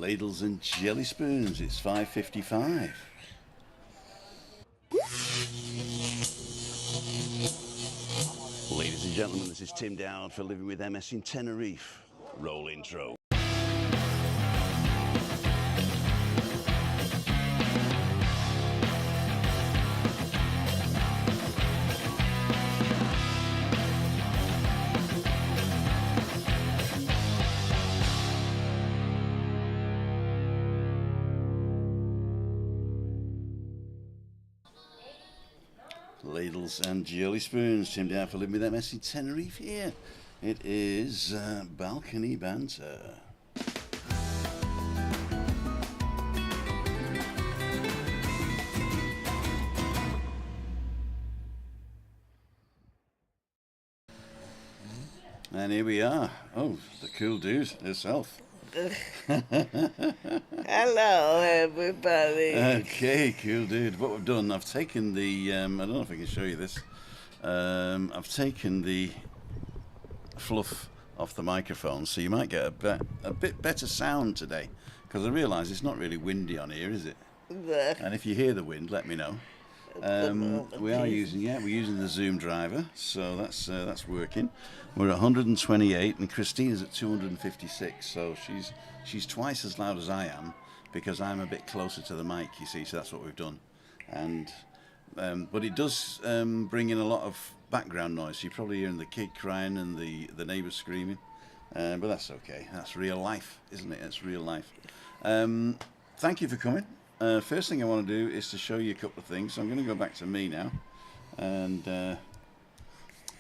Ladles and jelly spoons. It's 5:55. Ladies and gentlemen, this is Tim Dowd for Living with MS in Tenerife. Roll intro. Ladles and jelly spoons. Tim Dowd for Living with MS in Tenerife here. It is balcony banter. And here we are. Oh, the cool dude herself. Hello, everybody. Okay, cool dude. What we've done, I've taken the, I don't know if I can show you this. I've taken the fluff off the microphone, so you might get a bit better sound today, because I realise it's not really windy on here, is it? And if you hear the wind, let me know. We're using the Zoom driver, so that's working. We're at 128 and Christina's at 256, so she's twice as loud as I am, because I'm a bit closer to the mic, you see, so that's what we've done. And but it does bring in a lot of background noise. You're probably hearing the kid crying and the neighbours screaming, but that's okay. That's real life, isn't it? It's real life. Thank you for coming. First thing I want to do is to show you a couple of things. So I'm going to go back to me now, and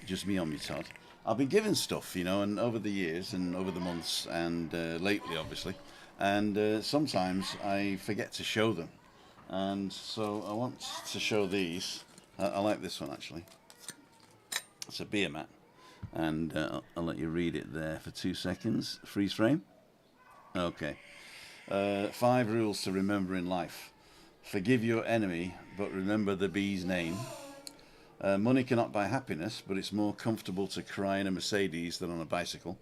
just me on me, Todd. I've been given stuff, you know, and over the years and over the months and lately, obviously, and sometimes I forget to show them. And so I want to show these. I like this one, actually. It's a beer mat, and I'll let you read it there for 2 seconds. Freeze frame. Okay. 5 rules to remember in life. Forgive your enemy, but remember the bee's name. Money cannot buy happiness, but it's more comfortable to cry in a Mercedes than on a bicycle.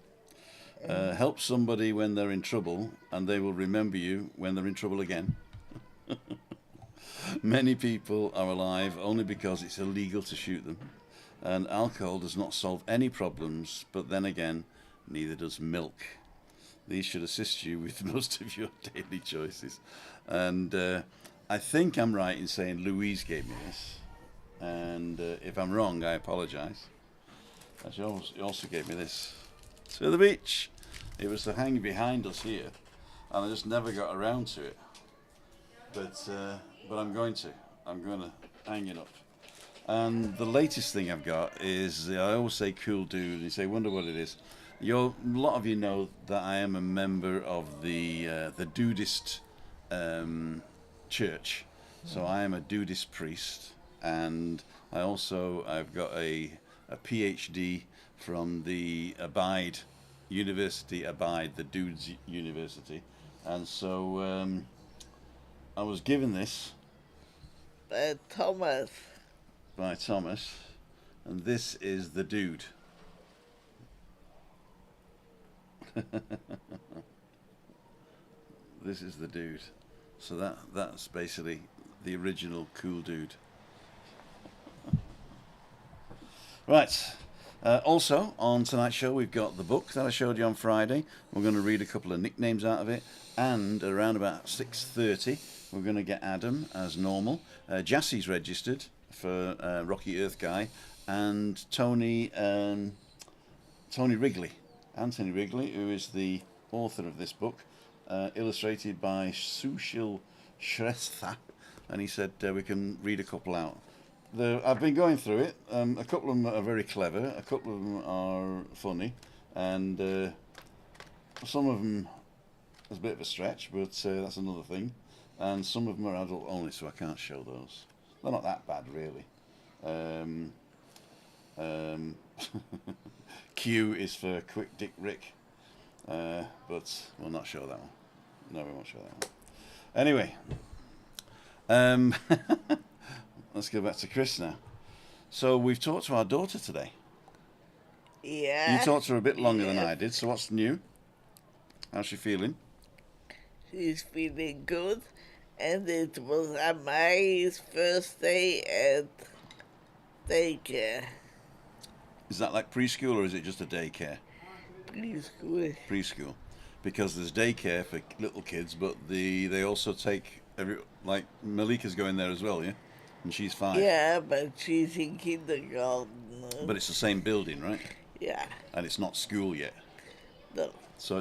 Help somebody when they're in trouble, and they will remember you when they're in trouble again. Many people are alive only because it's illegal to shoot them. And alcohol does not solve any problems, but then again, neither does milk. These should assist you with most of your daily choices. And I think I'm right in saying Louise gave me this. And if I'm wrong, I apologise. She also gave me this. To the beach. It was to hang behind us here, and I just never got around to it. But I'm going to hang it up. And the latest thing I've got is, I always say cool dude, and you say, wonder what it is. A lot of you know that I am a member of the Dudist church. So I am a Dudist priest, and I've got a PhD from the University Abide, the Dudes University. And so I was given this by Thomas, and this is the dude. This is the dude. So that's basically the original cool dude. Right. Also on tonight's show we've got the book that I showed you on Friday. We're going to read a couple of nicknames out of it, and around about 6:30 we're going to get Adam as normal. Jassy's registered for Rocky Earth Guy, and Tony Wrigley. Anthony Wrigley, who is the author of this book, illustrated by Sushil Shrestha, and he said we can read a couple out. I've been going through it. A couple of them are very clever, a couple of them are funny, and some of them is a bit of a stretch, but that's another thing. And some of them are adult only, so I can't show those. They're not that bad, really. Q is for Quick Dick Rick, but we'll not show that one. No, we won't show that one. Anyway, let's go back to Chris now. So we've talked to our daughter today. Yeah. You talked to her a bit longer than I did, so what's new? How's she feeling? She's feeling good, and it was Amari's first day at daycare, Is that like preschool or is it just a daycare? preschool. Preschool. Because there's daycare for little kids, but they also take like Malika's going there as well, yeah? And she's 5. Yeah, but she's in kindergarten. But it's the same building, right? Yeah, And it's not school yet. no. So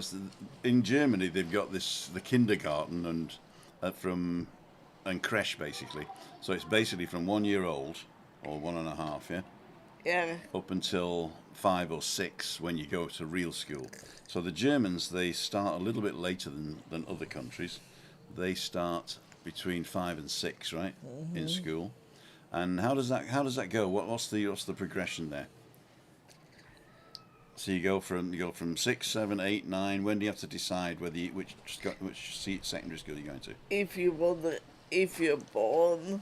in Germany they've got the kindergarten and creche basically. So it's basically from 1 year old or 1.5, yeah, Yeah, up until 5 or 6 when you go to real school. So the Germans, they start a little bit later than other countries. They start between 5 and 6, right, in school. And how does that go? What's the progression there? So you go from 6, 7, 8, 9. When do you have to decide which secondary school you're going to? if you're born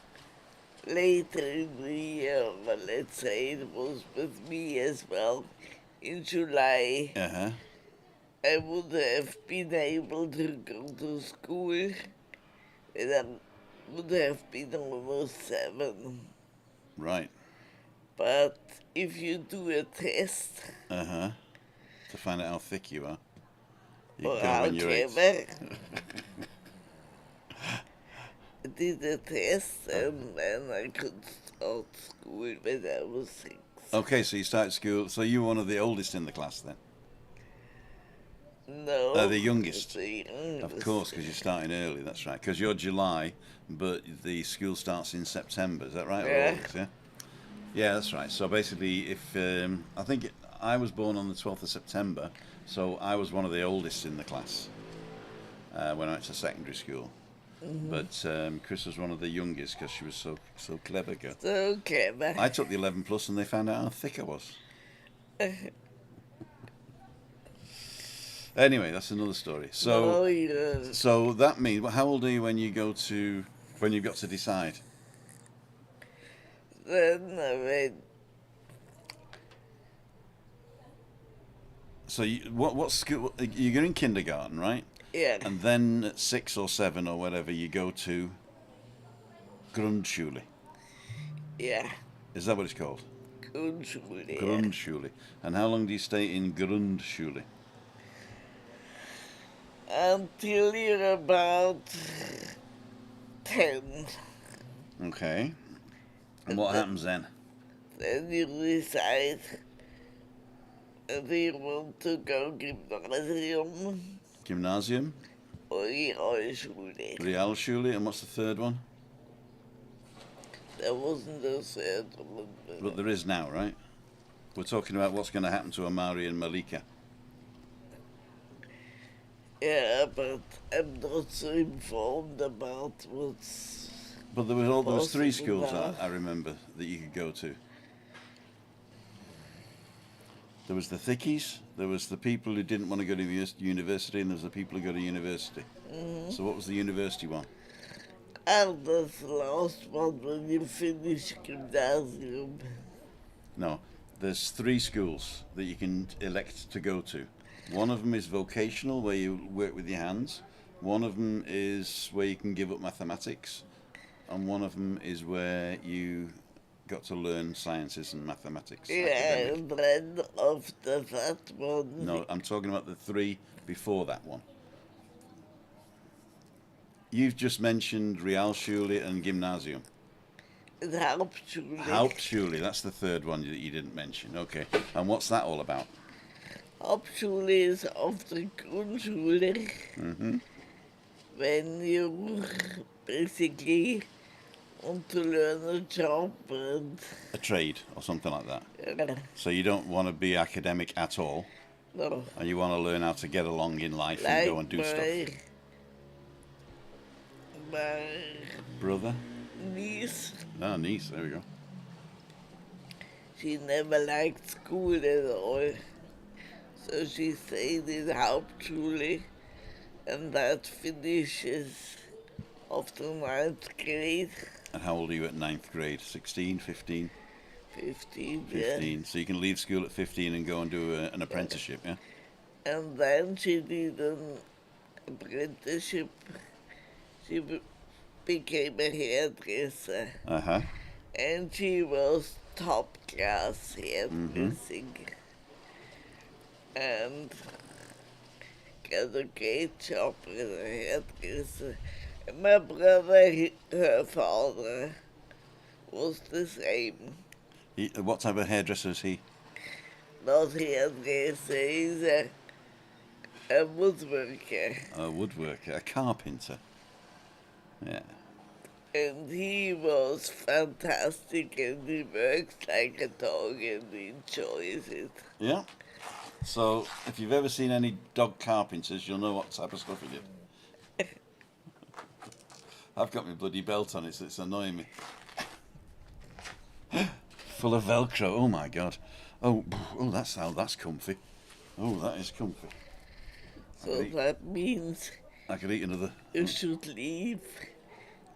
later in the year, well, let's say it was with me as well, in July, Uh-huh. I would have been able to go to school when I would have been almost 7. Right. But if you do a test, Uh-huh. To find out how thick you are. You or go how when you're 8. clever, I did a test and then I could start school when I was 6. Okay, so you started school. So you were one of the oldest in the class then? No. The youngest. The youngest. Of course, because you're starting early, that's right. Because you're July, but the school starts in September, is that right? Or Yeah. August, yeah? Yeah, that's right. So basically, I was born on the 12th of September, so I was one of the oldest in the class when I went to secondary school. Mm-hmm. But Chris was one of the youngest because she was so clever, girl. So clever. I took the 11 plus and they found out how thick I was. Anyway, that's another story. So, Oh, yeah. so that means, how old are you when you've got to decide? Then I went, So what school? You're in kindergarten, right? yeah, And then at 6 or 7 or whatever, you go to Grundschule. yeah, Is that what it's called? Grundschule. Yeah. Grundschule. And how long do you stay in Grundschule? Until you're about 10. Okay. And what happens then? Then you decide whether you want to go gymnasium Gymnasium, or Realschule. Realschule, and what's the third one? There wasn't a third one. But there is now, right? We're talking about what's going to happen to Amari and Malika. Yeah, but I'm not so informed about what's... But there was 3 schools now. I remember that you could go to. There was the thickies, there was the people who didn't want to go to university, and there was the people who go to university. So what was the university one? And that's the last one when you finish gymnasium. No, there's 3 schools that you can elect to go to. One of them is vocational, where you work with your hands. One of them is where you can give up mathematics. And one of them is where you got to learn sciences and mathematics. Yeah, academic. and then after that one... No, I'm talking about the 3 before that one. You've just mentioned Realschule and Gymnasium. The Hauptschule. Hauptschule, that's the 3rd one that you didn't mention. Okay, and what's that all about? Hauptschule is after Grundschule. Mm-hmm. When you basically want to learn a job and... A trade or something like that. Yeah, So you don't want to be academic at all, no. and you want to learn how to get along in life and go and do stuff. My Brother? niece, Ah, niece, there we go. she never liked school at all. So she stayed in Hauptschule, and that finishes after 9th grade. And how old are you at 9th grade? 16, 15? 15, 15. yeah. So you can leave school at 15 and go and do an apprenticeship, yeah? And then she did an apprenticeship, she became a hairdresser. Uh-huh. And she was top class Mm-hmm. hairdressing. And got a great job as a hairdresser. And my brother, her father, was the same. What type of hairdresser is he? Not hairdresser, he's a woodworker. A woodworker, a carpenter. Yeah. And he was fantastic and he works like a dog and he enjoys it. Yeah. So, if you've ever seen any dog carpenters, you'll know what type of stuff he did. I've got my bloody belt on it, so it's annoying me. Full of Velcro. Oh my god. Oh, that's comfy. Oh, that is comfy. So that means I could eat another. you should leave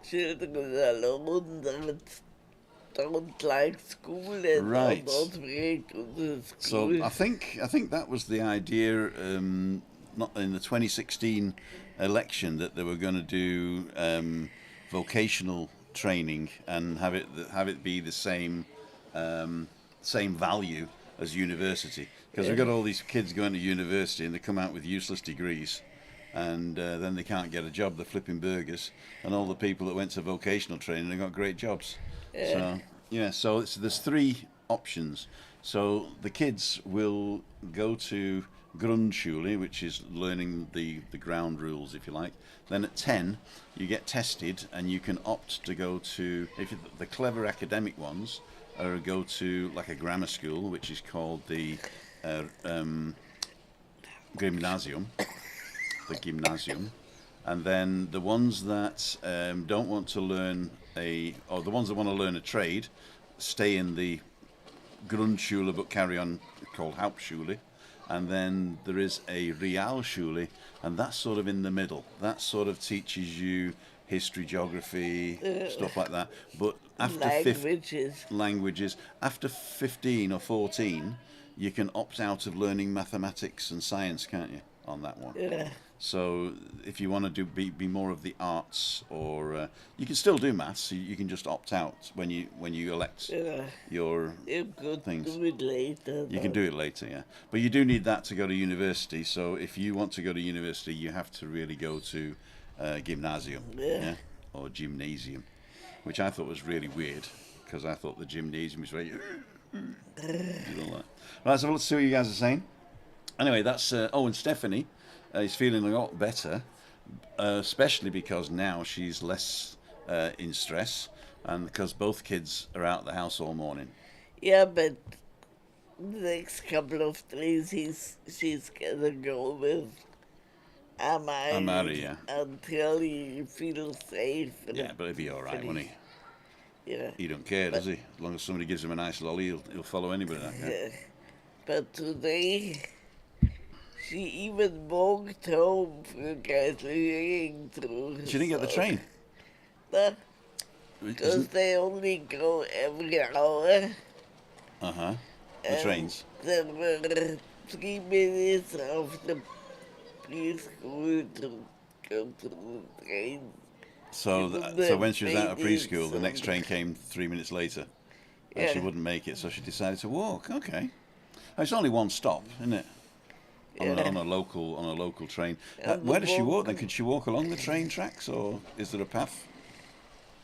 children alone that don't like school and Right. are not very good at So school. I think that was the idea. Not in the 2016 election that they were going to do vocational training and have it be the same value as university, because we've got all these kids going to university and they come out with useless degrees, and then they can't get a job. They're flipping burgers, and all the people that went to vocational training have got great jobs. So yeah, so there's three options. So the kids will go to Grundschule, which is learning the ground rules, if you like. Then at 10, you get tested, and you can opt to go to, if you're the clever academic ones, or go to like a grammar school, which is called the gymnasium, and then the ones that don't want to learn or the ones that want to learn a trade, stay in the Grundschule but carry on, called Hauptschule. And then there is a Realschule, and that's sort of in the middle. That sort of teaches you history, geography, stuff like that. But after languages, after 15 or 14, you can opt out of learning mathematics and science, can't you, on that one? Yeah. So if you want to be more of the arts, or you can still do maths, you can just opt out when you elect your things. Do it later. You can do it later, yeah. But you do need that to go to university. So if you want to go to university, you have to really go to gymnasium, or gymnasium, which I thought was really weird, because I thought the gymnasium was very. Right, so let's see what you guys are saying. Anyway, that's and Stephanie is feeling a lot better, especially because now she's less in stress, and because both kids are out of the house all morning. Yeah, but the next couple of days she's gonna go with Amari, yeah. Until he feels safe. Yeah, but he'll be all right, won't he? Yeah. He don't care, does he? As long as somebody gives him a nice lolly, he'll follow anybody. Yeah. But today, she even walked home from graduating through. She didn't get the train. No, because they only go every hour. The trains. There were 3 minutes after preschool to go to the train. So when she was out of preschool, the next train came 3 minutes later, and she wouldn't make it, so she decided to walk. Okay, it's only one stop, isn't it? On a local train. Where does she walk then? Can she walk along the train tracks, or is there a path?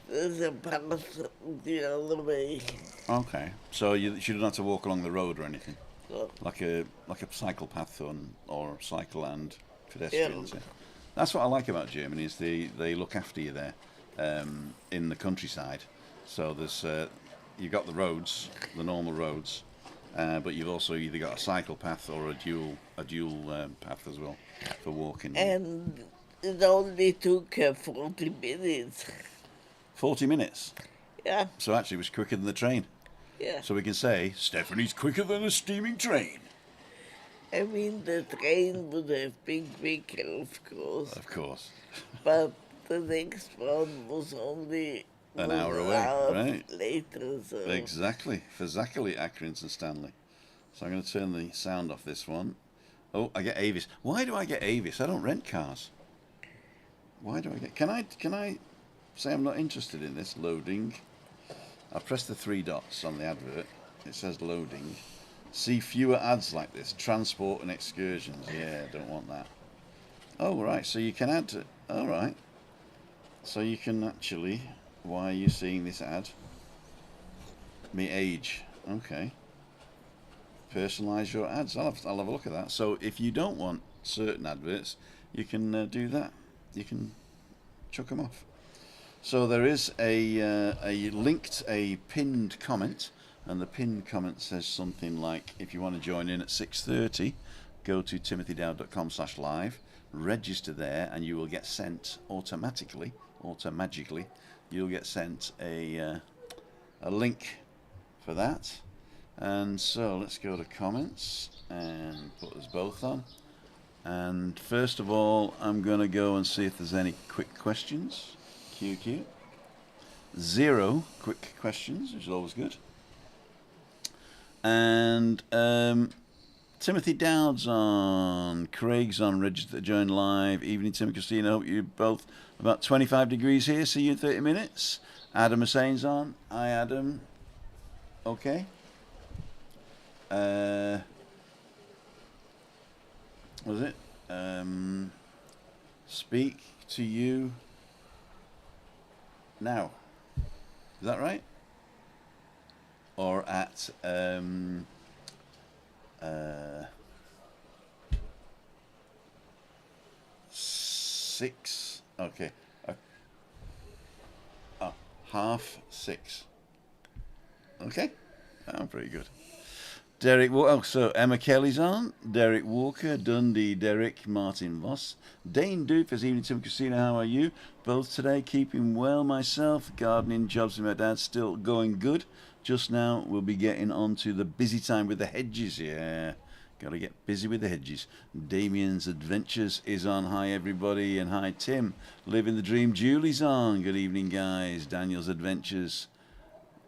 There's a path the other way. Okay, so she didn't have to walk along the road or anything, So, like a cycle path or cycle and pedestrians. Yeah. That's what I like about Germany, is they look after you there, in the countryside. So there's you've got the roads, the normal roads, but you've also either got a cycle path or a dual path as well for walking. and it only took 40 minutes. 40 minutes. Yeah, So actually, it was quicker than the train. yeah. So we can say Stephanie's quicker than a steaming train. I mean, the train would have been quicker, of course. Of course. But the next one was only An hour away, right? later, so. Exactly. For Zachary, Akrins and Stanley. So I'm going to turn the sound off this one. Oh, I get Avis. Why do I get Avis? I don't rent cars. Why do I get... Can I say I'm not interested in this? Loading. I press the 3 dots on the advert. It says loading. See fewer ads like this. Transport and excursions. Yeah, don't want that. Oh, right. So you can add... All right. So you can actually... Why are you seeing this ad? Me age. Okay. Personalise your ads. I'll have a look at that. So if you don't want certain adverts, you can do that. You can chuck them off. So there is a pinned comment, and the pinned comment says something like, if you want to join in at 6:30, go to timothydowd.com/live, register there, and you will get sent automatically, you'll get sent a link for that. And so let's go to comments and put us both on. And first of all, I'm going to go and see if there's any quick questions. QQ. 0 quick questions, which is always good. And Timothy Dowd's on, Craig's on, register to join live. Evening, Tim and Christina. Hope you're both about 25 degrees here. See you in 30 minutes. Adam Hussein's on. Hi, Adam. Okay. What was it? Speak to you now. Is that right? Or at 6. Okay. 6:30. Okay. I'm pretty good. Derek, so Emma Kelly's on. Derek Walker, Dundee, Derek, Martin Voss, Dane Doofus, Evening Tim Christina, how are you? Both today, keeping well myself. Gardening jobs with my dad still going good. Just now, we'll be getting on to the busy time with the hedges. Yeah, got to get busy with the hedges. Damien's Adventures is on. Hi, everybody, and hi, Tim. Living the Dream. Julie's on. Good evening, guys. Daniel's Adventures.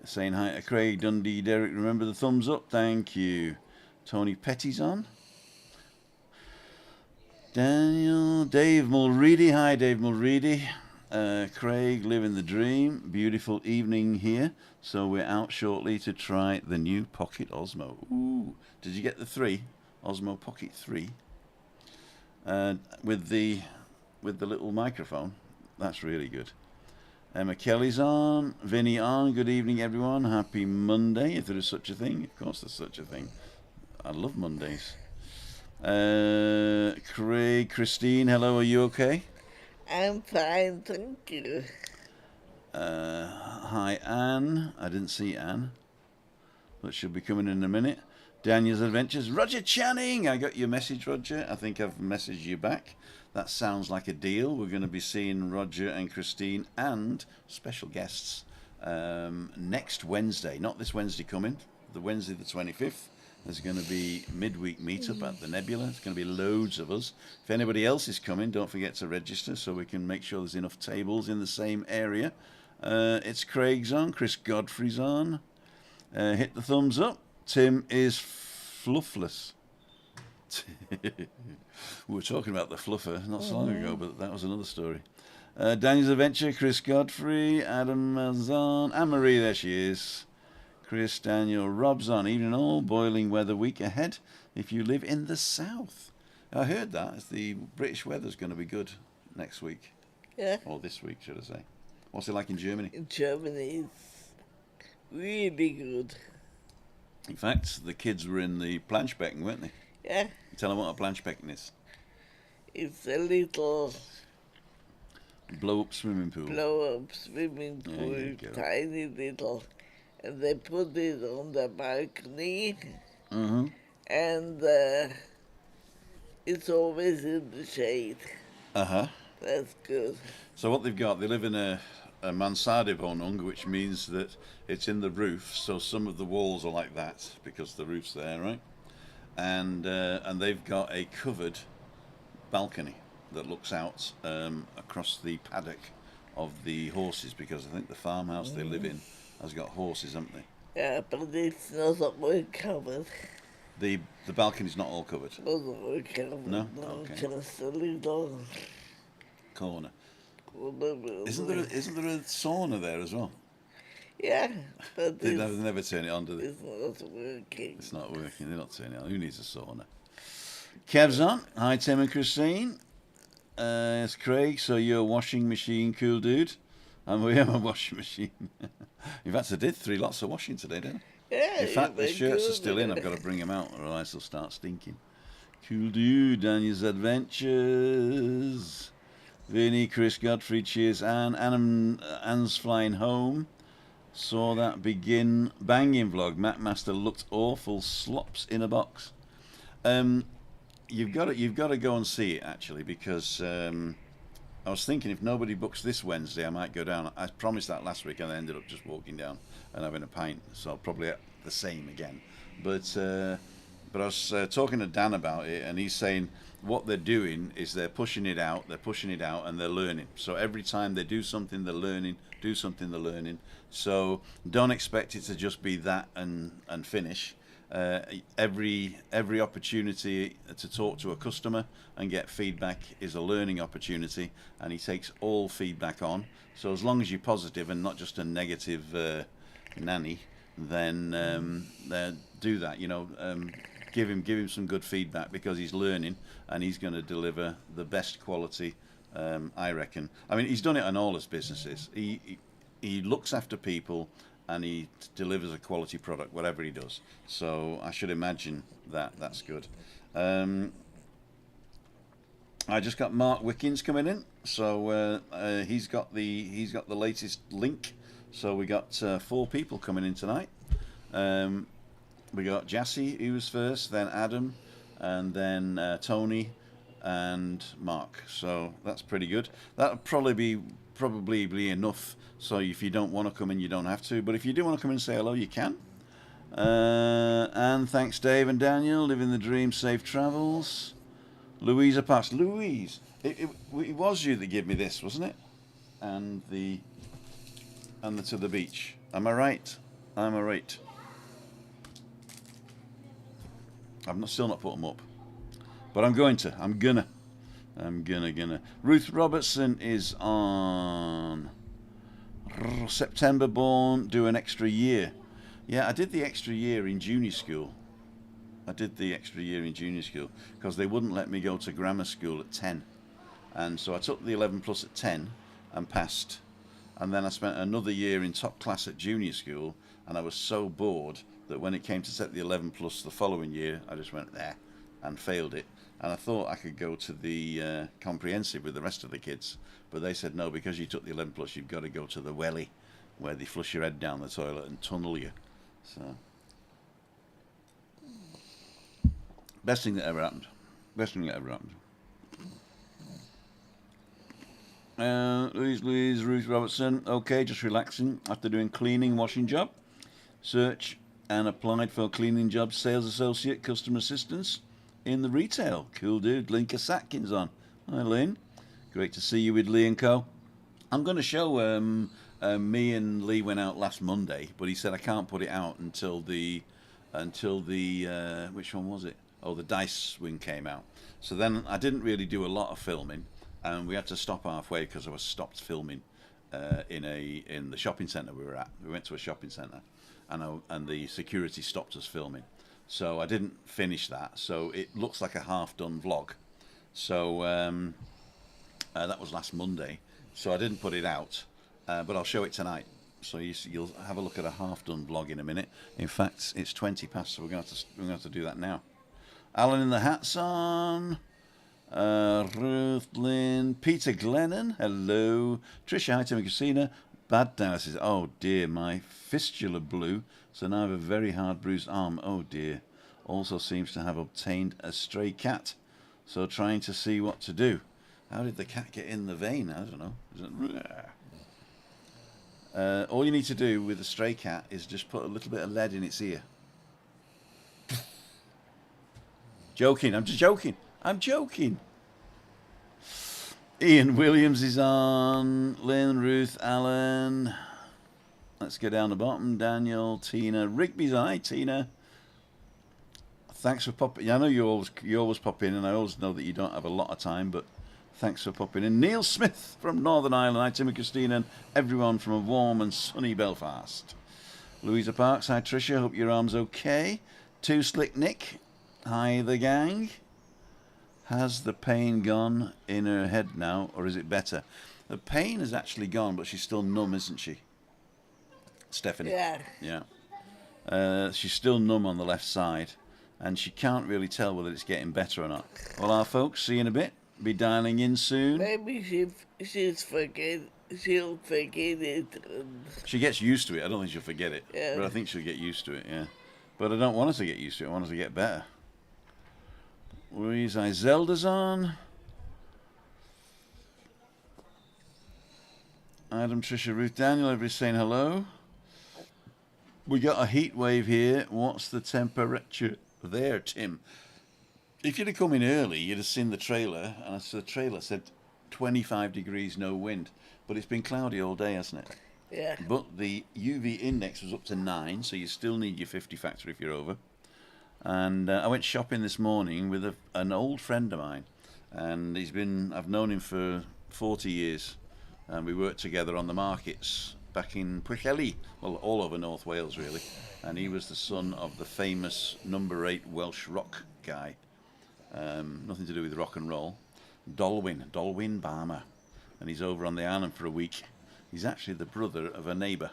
Saying hi to Craig, Dundee, Derek. Remember the thumbs up. Thank you. Tony Petty's on. Daniel, Dave Mulready. Hi, Dave Mulready. Craig, living the dream. Beautiful evening here. So we're out shortly to try the new Pocket Osmo. Ooh, did you get the 3? Osmo Pocket 3. With the little microphone. That's really good. Emma Kelly's on. Vinny on. Good evening, everyone. Happy Monday, if there is such a thing. Of course there's such a thing. I love Mondays. Craig, Christine, hello, are you okay? I'm fine, thank you. Hi, Anne. I didn't see Anne, but she'll be coming in a minute. Daniel's Adventures. Roger Channing, I got your message, Roger. I think I've messaged you back. That sounds like a deal. We're going to be seeing Roger and Christine and special guests next Wednesday. Not this Wednesday coming, the Wednesday the 25th. There's going to be midweek meetup at the Nebula. There's going to be loads of us. If anybody else is coming, don't forget to register so we can make sure there's enough tables in the same area. It's Craig's on. Chris Godfrey's on. Hit the thumbs up. Tim is fluffless. We were talking about the fluffer not so long ago, but that was another story. Daniel's Adventure, Chris Godfrey, Adam is on, Anne-Marie, there she is. Chris, Daniel, Rob's on. Evening all, boiling weather week ahead if you live in the south. I heard that. The British weather's going to be good next week. Yeah. Or this week, should I say. What's it like in Germany? In Germany, it's really good. In fact, the kids were in the Planschbecken, weren't they? Yeah. Tell them what a Planschbecken is. It's a little Blow-up swimming pool. blow-up swimming pool, tiny little. And they put it on the balcony, Mm-hmm. and it's always in the shade. Uh-huh. That's good. So what they've got, they live in a Mansardewohnung, which means that it's in the roof, so some of the walls are like that because the roof's there, right? And they've got a covered balcony that looks out across the paddock of the horses, because I think the farmhouse they live in has got horses, haven't they? Yeah, but it's not all covered. The balcony's not all covered. Not all covered. No? No, Okay. just a little. Corner. Isn't there a sauna there as well? Yeah, but They never turn it on, do they? it's not working. It's not working. They're not turning it on. Who needs a sauna? Kev's on. Hi, Tim and Christine. It's Craig. So you're a washing machine, cool dude. I'm a washing machine. In fact, I did 3 lots of washing today, didn't I? Yeah, In fact, the shirts are good. still in. I've got to bring them out, or else they'll start stinking. Cool dude. Daniel's Adventures. Vinny, Chris, Godfrey, cheers. Anne's flying home. Saw that begin banging vlog. Matt Master looked awful. Slops in a box. You've got to go and see it actually, because I was thinking if nobody books this Wednesday, I might go down. I promised that last week, and I ended up just walking down and having a pint. So probably the same again. But I was talking to Dan about it, and he's saying what they're doing is they're pushing it out, and they're learning. So every time they do something, they're learning. Do something, they're learning. So don't expect it to just be that and finish. Every opportunity to talk to a customer and get feedback is a learning opportunity, and he takes all feedback on. So as long as you're positive and not just a negative nanny, then do that. Give him some good feedback, because he's learning and he's going to deliver the best quality. I reckon. I mean, he's done it on all his businesses. He looks after people, and he delivers a quality product, whatever he does. So I should imagine that that's good. I just got Mark Wickens coming in, so he's got the latest link. So we got 4 people coming in tonight. We got Jassy, who was first, then Adam, and then Tony and Mark. So that's pretty good. That'll probably be enough. So if you don't want to come in, you don't have to. But if you do want to come in and say hello, you can. And thanks, Dave and Daniel. Living the dream, safe travels. Louisa passed. Louise, it was you that gave me this, wasn't it? And the to the beach. Am I right? I'm right. I've still not put them up, but I'm going to. I'm gonna. Ruth Robertson is on. September born. Do an extra year. Yeah, I did the extra year in junior school. Because they wouldn't let me go to grammar school at 10, and so I took the 11 plus at 10 and passed. And then I spent another year in top class at junior school, and I was so bored that when it came to set the 11 plus the following year, I just went there and failed it. And I thought I could go to the comprehensive with the rest of the kids, but they said no, because you took the 11 plus, you've got to go to the welly, where they flush your head down the toilet and tunnel you. So best thing that ever happened. Louise, Ruth Robertson. Okay, just relaxing after doing cleaning, washing job. Search and applied for cleaning job, sales associate, customer assistance in the retail. Cool dude. Linka Satkins on. Hi, Lynn. Great to see you with Lee and Co. I'm going to show. Me and Lee went out last Monday, but he said I can't put it out until the which one was it? Oh, the dice wing came out. So then I didn't really do a lot of filming, and we had to stop halfway because I was stopped filming in the shopping centre we were at. We went to a shopping centre, and the security stopped us filming. So I didn't finish that. So it looks like a half-done vlog. So that was last Monday. So I didn't put it out, but I'll show it tonight. So you'll have a look at a half-done vlog in a minute. In fact, it's 20 past, so we're going to have to do that now. Alan in the hat's on. Ruth Lynn, Peter Glennon, hello. Trisha, hi to Christina. Bad dialysis. Oh dear, my fistula blew, so now I have a very hard bruised arm. Oh dear. Also seems to have obtained a stray cat, so trying to see what to do. How did the cat get in the vein? I don't know. All you need to do with a stray cat is just put a little bit of lead in its ear. Joking, I'm just joking. I'm joking. Ian Williams is on. Lynn, Ruth, Alan. Let's go down the bottom. Daniel, Tina, Rigby's on. Hi, Tina. Thanks for popping. I know you always pop in, and I always know that you don't have a lot of time, but Thanks for popping in. Neil Smith from Northern Ireland. Hi, Tim and Christina, and everyone from a warm and sunny Belfast. Louisa Parks. Hi, Tricia. Hope your arm's okay. Too Slick Nick. Hi, the gang. Has the pain gone in her head now, or is it better? The pain is actually gone, but she's still numb, isn't she? Stephanie. Yeah. Yeah. She's still numb on the left side, and she can't really tell whether it's getting better or not. Well, our folks, see you in a bit. Be dialing in soon. Maybe she'll forget it. She gets used to it. I don't think she'll forget it, Yeah. but I think she'll get used to it, yeah. But I don't want her to get used to it. I want her to get better. Louise, Zelda's on. Adam, Tricia, Ruth, Daniel, everybody's saying hello. We got a heat wave here. What's the temperature there, Tim? If you'd have come in early, you'd have seen the trailer, and the trailer said 25 degrees, no wind. But it's been cloudy all day, hasn't it? Yeah. But the UV index was up to 9, so you still need your 50 factor if you're over. And I went shopping this morning with an old friend of mine, and I've known him for 40 years, and we worked together on the markets back in Pwllheli, well, all over North Wales really, and he was the son of the famous number 8 Welsh rock guy, nothing to do with rock and roll, Dolwyn Barmer, and he's over on the island for a week. He's actually the brother of a neighbour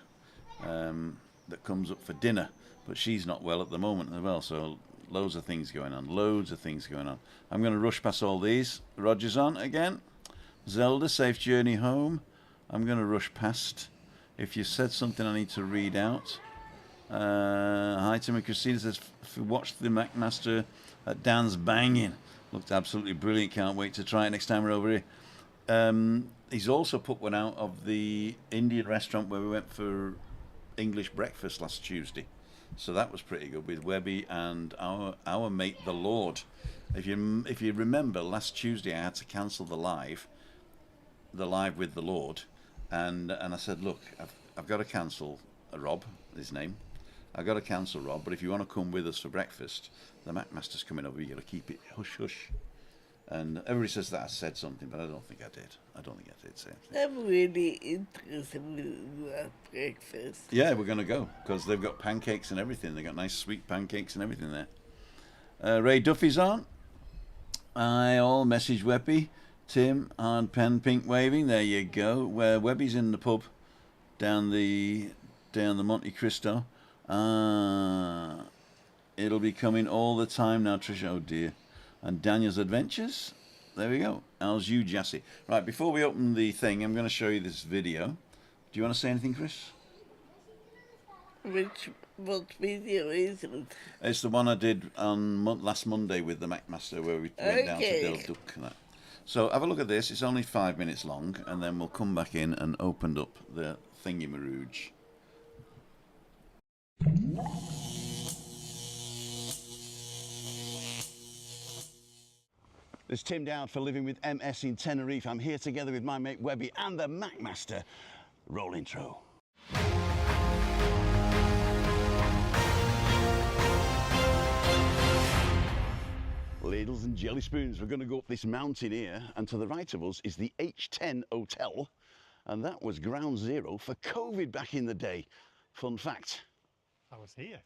that comes up for dinner, but she's not well at the moment as well, so loads of things going on. I'm going to rush past all these. Roger's on again. Zelda, safe journey home. I'm going to rush past. If you said something I need to read out. Hi, Tim and Christina says, watched the McMaster at Dan's Banging. Looked absolutely brilliant. Can't wait to try it next time we're over here. He's also put one out of the Indian restaurant where we went for English breakfast last Tuesday. So that was pretty good with Webby and our mate the Lord. If you remember, last Tuesday I had to cancel the live with the Lord, and I said, look, I've got to cancel Rob, his name. I've got to cancel Rob, but if you want to come with us for breakfast, the McMaster's coming over. You got to keep it hush hush. And everybody says that I said something, but I don't think I did. Say anything. I'm really interested in that breakfast. Yeah, we're going to go, because they've got pancakes and everything. They've got nice sweet pancakes and everything there. Ray Duffy's on. I all message Webby. Tim, hard pen, pink waving. There you go. Where Webby's in the pub down the Monte Cristo. It'll be coming all the time now, Tricia. Oh dear. And Daniel's Adventures. There we go. How's you, Jassy? Right, before we open the thing, I'm going to show you this video. Do you want to say anything, Chris? What video is it? It's the one I did on last Monday with the McMaster, where we went down to Del Duc and that. So have a look at this. It's only 5 minutes long, and then we'll come back in and open up the thingy-marooge. This is Tim Dowd for Living with MS in Tenerife. I'm here together with my mate Webby and the McMaster. Roll intro. Ladles and jelly spoons. We're going to go up this mountain here, and to the right of us is the H10 Hotel, and that was ground zero for COVID back in the day. Fun fact. I was here.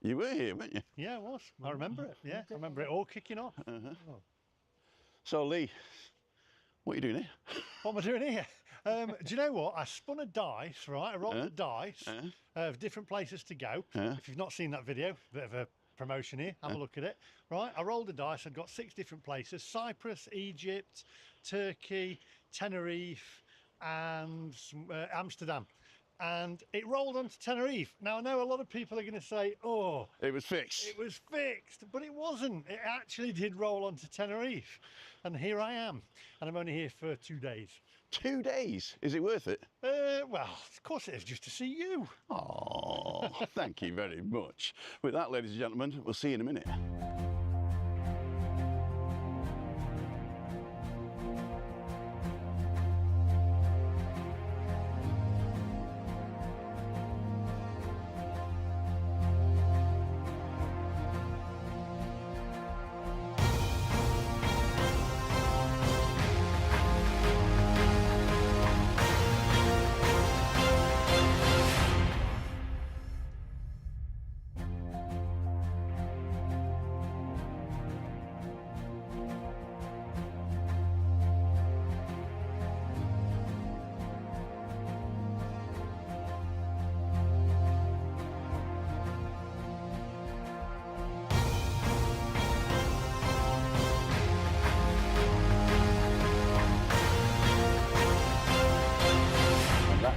You were here, weren't you? Yeah, I was. I remember it. Yeah, I remember it all kicking off. Oh. So, Lee, what are you doing here? What am I doing here? Do you know what? I spun a dice, right? I rolled the dice of different places to go. If you've not seen that video, bit of a promotion here, have a look at it. Right, I rolled the dice. I've got 6 different places: Cyprus, Egypt, Turkey, Tenerife, and Amsterdam. And it rolled onto Tenerife. Now, I know a lot of people are going to say, oh, It was fixed. it was fixed, but it wasn't. It actually did roll onto Tenerife. And here I am. And I'm only here for 2 days. 2 days? Is it worth it? Well, of course it is, just to see you. Oh, thank you very much. With that, ladies and gentlemen, we'll see you in a minute.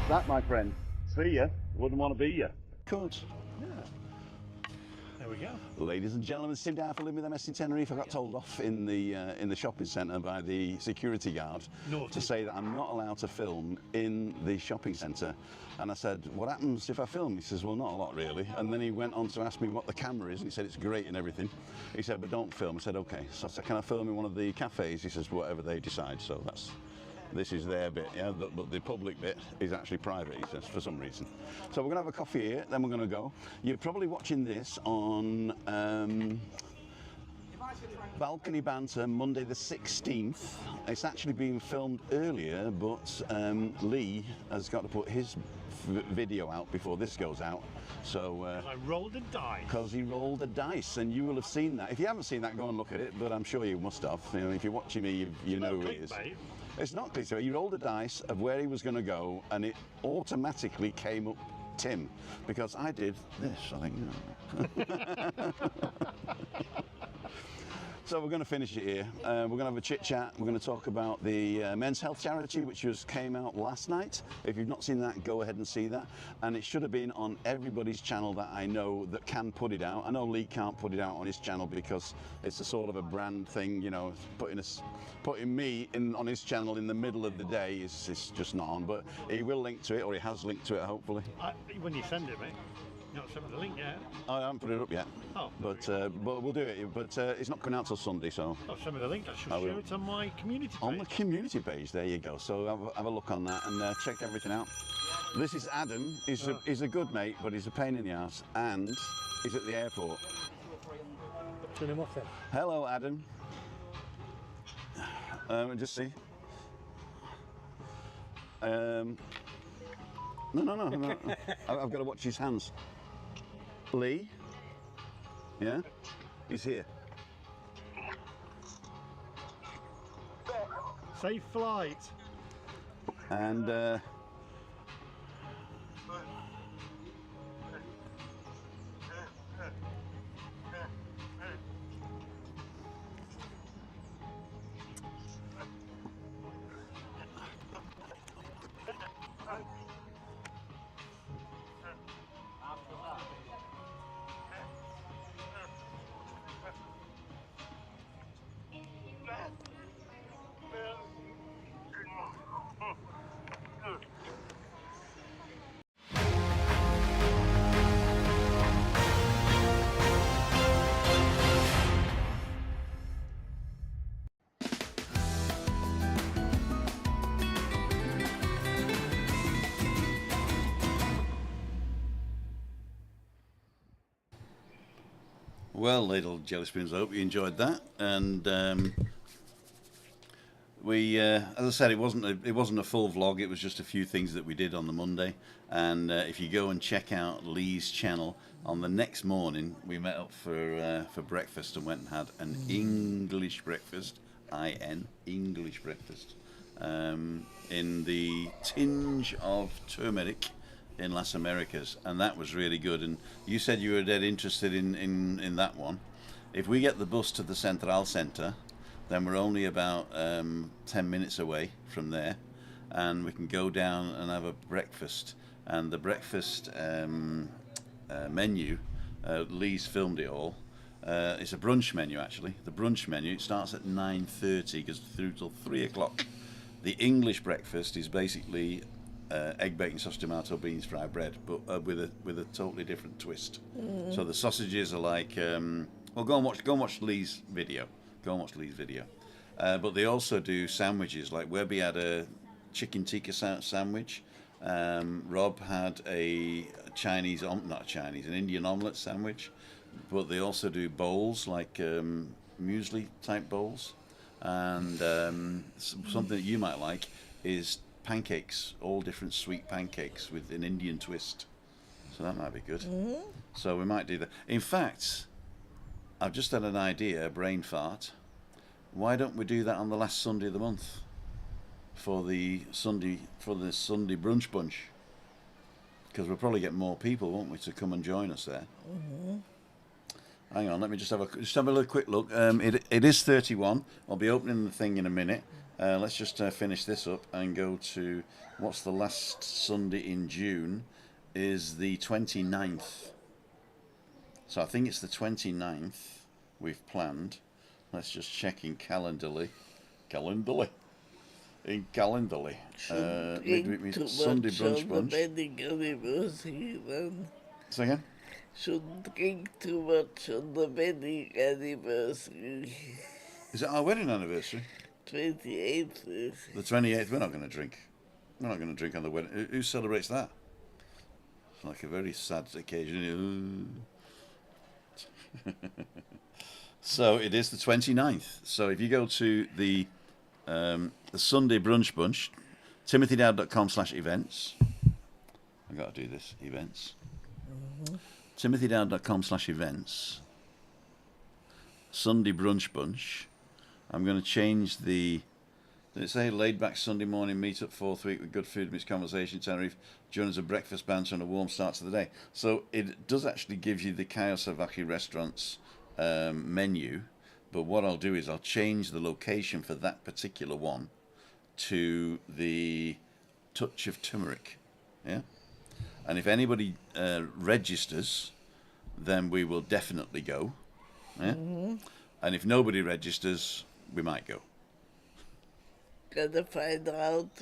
That, my friend, see ya, wouldn't want to be ya. Could. There we go. Ladies and gentlemen, Tim Dow for Living with MS in Tenerife. I got told off in the shopping centre by the security guard to say that I'm not allowed to film in the shopping centre. And I said, what happens if I film? He says, well, not a lot really. And then he went on to ask me what the camera is, and he said it's great and everything. He said, but don't film. I said, okay. So I said, can I film in one of the cafes? He says, whatever they decide. So this is their bit, yeah, but the public bit is actually private, he says, for some reason. So we're going to have a coffee here, then we're going to go. You're probably watching this on Balcony Banter, Monday the 16th. It's actually being filmed earlier, but Lee has got to put his video out before this goes out. So I rolled a dice. Because he rolled a dice, and you will have seen that. If you haven't seen that, go and look at it, but I'm sure you must have. You know, if you're watching me, you know who it is. It's not clear. He rolled a dice of where he was going to go, and it automatically came up Tim, because I did this, I think. So we're going to finish it here. We're going to have a chit chat. We're going to talk about the men's health charity, which came out last night. If you've not seen that, go ahead and see that. And it should have been on everybody's channel that I know that can put it out. I know Lee can't put it out on his channel because it's a sort of a brand thing, you know. Putting me on his channel in the middle of the day is just not on. But he will link to it, or he has linked to it, hopefully. When you send it, mate. Not sent me the link yet. I haven't put it up yet. Oh. But we'll do it. But it's not coming out till Sunday, so. I'll send me the link. I should share it on my community page. On the community page, there you go. So have a look on that and check everything out. This is Adam. He's a good mate, but he's a pain in the ass, and he's at the airport. Turn him off then. Hello, Adam. Just see. No. I've got to watch his hands. Lee? Yeah? He's here. Safe flight. And well, little jelly spoons, I hope you enjoyed that. And we, as I said, it wasn't a full vlog. It was just a few things that we did on the Monday. And if you go and check out Lee's channel, on the next morning we met up for breakfast and went and had an English breakfast, English breakfast, in the tinge of turmeric in Las Americas, and that was really good. And you said you were dead interested in that one. If we get the bus to the Central Centre, then we're only about 10 minutes away from there, and we can go down and have a breakfast. And the breakfast menu, Lee's filmed it all. It's a brunch menu, actually. The brunch menu, it starts at 9:30, goes through till 3 o'clock. The English breakfast is basically egg, bacon, sausage, tomato, beans, fried bread, but with a totally different twist. So the sausages are like, well, go and watch Lee's video. Go and watch Lee's video. But they also do sandwiches. Like Webby had a chicken tikka sandwich. Rob had an Indian omelette sandwich. But they also do bowls, like muesli type bowls. And something that you might like is pancakes, all different sweet pancakes with an Indian twist. So that might be good. So we might do that. In fact, I've just had an idea, a brain fart. Why don't we do that on the last Sunday of the month for the Sunday brunch bunch? Because we'll probably get more people, won't we, to come and join us there. Hang on, let me just have a little quick look. It is 31. I'll be opening the thing in a minute, let's just finish this up and go to what's the last Sunday in June is the 29th. So I think it's the 29th we've planned. Let's just check in Calendarly. In Calendarly. Midweek meets Sunday brunch bunch. Wedding anniversary then. Say again? Shouldn't drink too much on the wedding anniversary. Is it our wedding anniversary? 28th. The 28th, we're not going to drink. We're not going to drink on the wedding. Who celebrates that? It's like a very sad occasion. So it is the 29th. So if you go to the Sunday brunch bunch, timothydowd.com/events. I've got to do this, events. timothydowd.com/events. Sunday brunch bunch. I'm going to change the. Did it say laid back Sunday morning meet up 4th week with good food, mixed conversation, Tenerife, join us a breakfast banter and a warm start to the day. So it does actually give you the Cayo Savaki restaurants menu, but what I'll do is I'll change the location for that particular one to the Touch of Turmeric. Yeah, and if anybody registers, then we will definitely go. Yeah, and if nobody registers, we might go. Gotta find out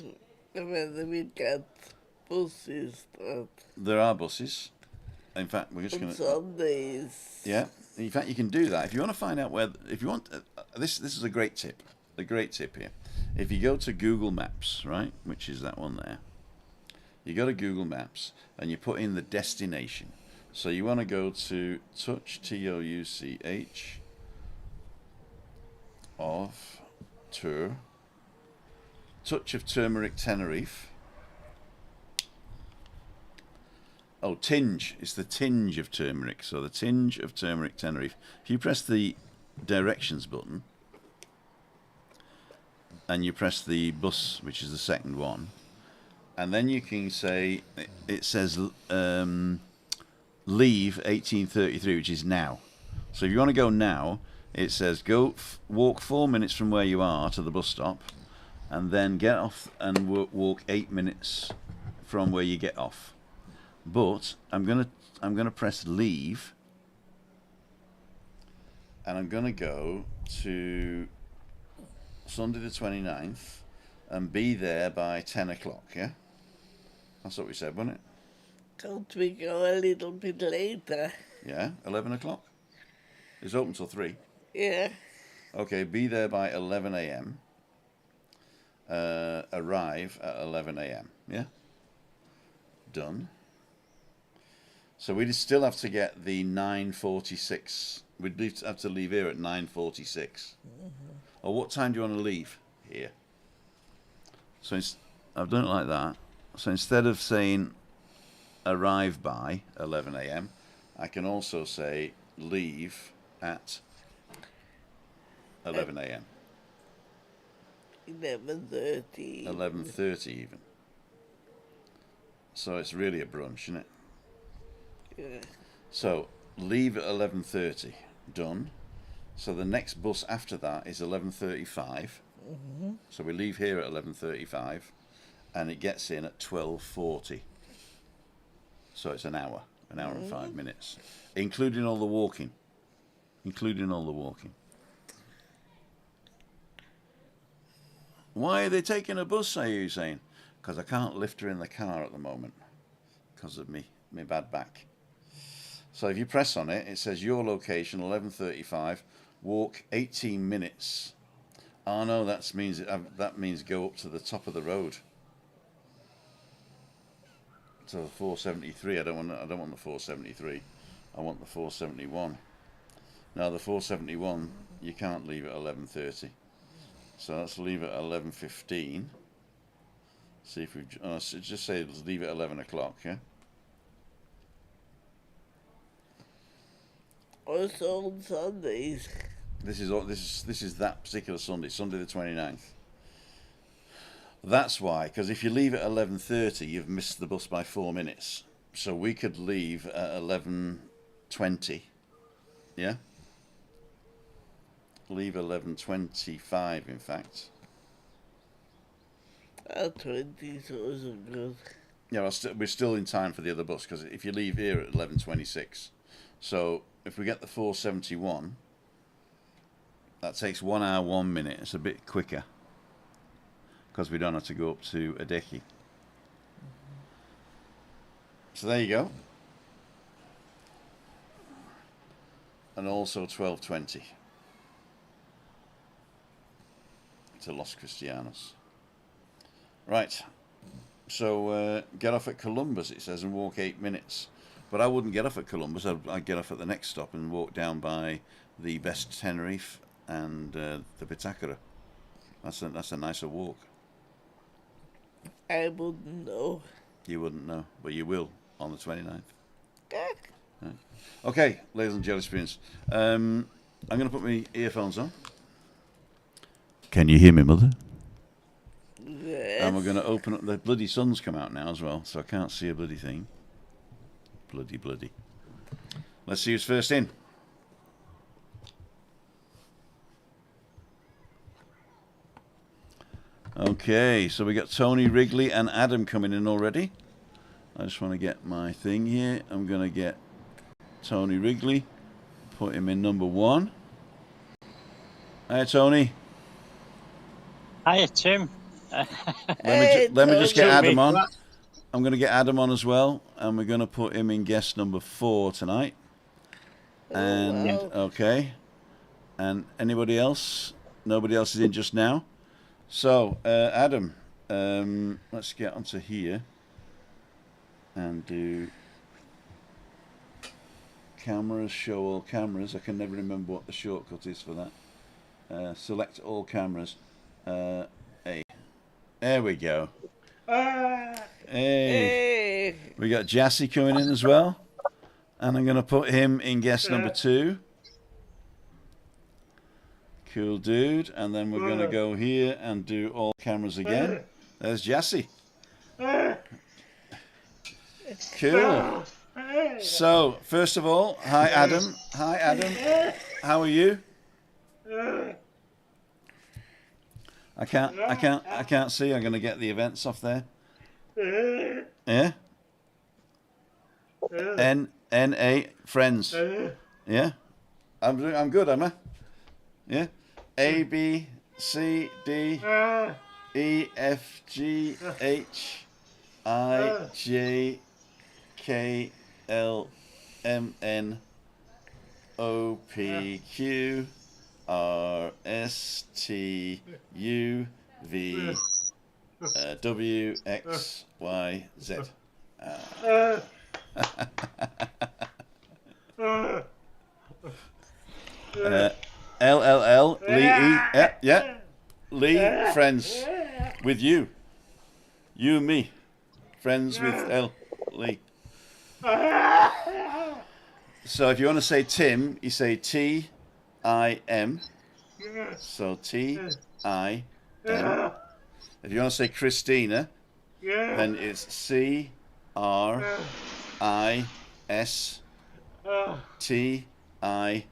whether we get buses that There are buses. In fact, we're just on going to. Sundays. Yeah. In fact, you can do that if you want to find out where. If you want, this is a great tip. A great tip here. If you go to Google Maps, right, which is that one there, you go to Google Maps and you put in the destination. So you want to go to Touch TOUCH of Tour. Touch of Turmeric Tenerife. Oh, tinge. It's the tinge of turmeric. So the tinge of turmeric Tenerife. If you press the directions button and you press the bus, which is the second one, and then you can say, it says leave 1833, which is now. So if you want to go now, it says go walk 4 minutes from where you are to the bus stop, and then get off and walk 8 minutes from where you get off. But I'm gonna press leave, and I'm gonna go to Sunday the 29th and be there by 10 o'clock. Yeah, that's what we said, wasn't it? Can't we go a little bit later? Yeah, 11 o'clock. It's open till 3. Yeah. Okay, be there by 11 a.m. Arrive at 11 a.m. Yeah? Done. So we'd still have to get the 9:46. We'd have to leave here at 9:46. Or what time do you want to leave here? So I've done it like that. So instead of saying arrive by 11 a.m., I can also say leave at 11 a.m. 11:30. 11:30 even. So it's really a brunch, isn't it? Yeah. So leave at 11:30. Done. So the next bus after that is 11:35. So we leave here at 11:35, and it gets in at 12:40. So it's an hour and 5 minutes, including all the walking. Why are they taking a bus, are you saying? Because I can't lift her in the car at the moment because of me bad back. So if you press on it, it says your location, 11:35, walk 18 minutes. Oh no, that means go up to the top of the road. To the 473. I don't want the 473. I want the 471. Now the 471, you can't leave at 11:30. So let's leave it at 11:15. See if we so just say let's leave it at 11 o'clock. Yeah. Also on Sundays. This is that particular Sunday, Sunday the 29th. That's why, because if you leave at 11:30, you've missed the bus by 4 minutes. So we could leave at 11:20. Yeah. Leave 11:25, in fact. 20,000 good. Yeah, we're still in time for the other bus, because if you leave here at 11:26, so if we get the 471, that takes 1 hour 1 minute. It's a bit quicker because we don't have to go up to Adeki. So there you go. And also 12:20 to Los Cristianos. Right. So get off at Columbus, it says, and walk 8 minutes. But I wouldn't get off at Columbus. I'd get off at the next stop and walk down by the best Tenerife and the Pitacura. That's a nicer walk. I wouldn't know. You wouldn't know, but you will on the 29th. Okay, ladies and jelly spoons. I'm going to put my earphones on. Can you hear me, Mother? Yes. And we're going to open up. The bloody sun's come out now as well, so I can't see a bloody thing. Bloody. Let's see who's first in. Okay, so we got Tony, Wrigley, and Adam coming in already. I just want to get my thing here. I'm going to get Tony Wrigley, put him in number 1. Hi, Tony. Hiya, Tim. Let me just get Adam on. I'm going to get Adam on as well, and we're going to put him in guest number 4 tonight. And okay, and anybody else? Nobody else is in just now. So Adam, let's get onto here and do cameras. Show all cameras. I can never remember what the shortcut is for that. Select all cameras. Hey, there we go. Hey. We got Jassy coming in as well, and I'm going to put him in guest number 2. Cool dude. And then we're going to go here and do all cameras again. There's Jassy. Cool. So first of all, hi Adam. Hi Adam. How are you? I can't see. I'm going to get the events off there. Yeah. N-A friends. Yeah. I'm good, am I? Yeah. A B C D E F G H I J K L M N O P Q R S T U V W X Y Z. L L L Lee E. Yeah. Lee friends with you. You and me. Friends with L Lee. So if you want to say Tim, you say T I M. So T I M. If you want to say Christina, then it's C R I S T I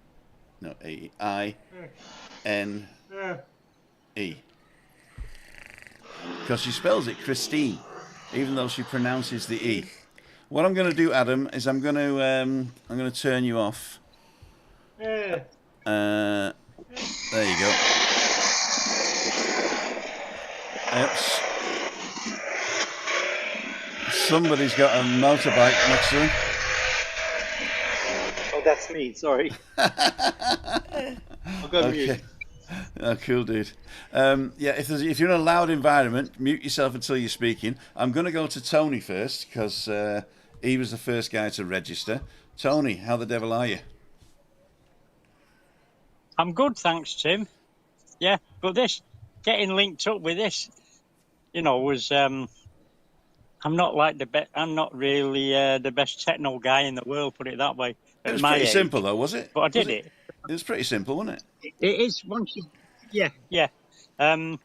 no A I N E. Because she spells it Christine, even though she pronounces the E. What I'm going to do, Adam, is I'm going to turn you off. There you go. Oops. Somebody's got a motorbike next to him. Oh, that's me. Sorry. I'll go mute. Oh, cool, dude. Yeah, if you're in a loud environment, mute yourself until you're speaking. I'm going to go to Tony first because he was the first guy to register. Tony, how the devil are you? I'm good, thanks, Tim. Yeah, but this getting linked up with this, was I'm not like I'm not really the best techno guy in the world. Put it that way. It was pretty simple, though, was it? But I did it. It was pretty simple, wasn't it? It is once you, yeah. But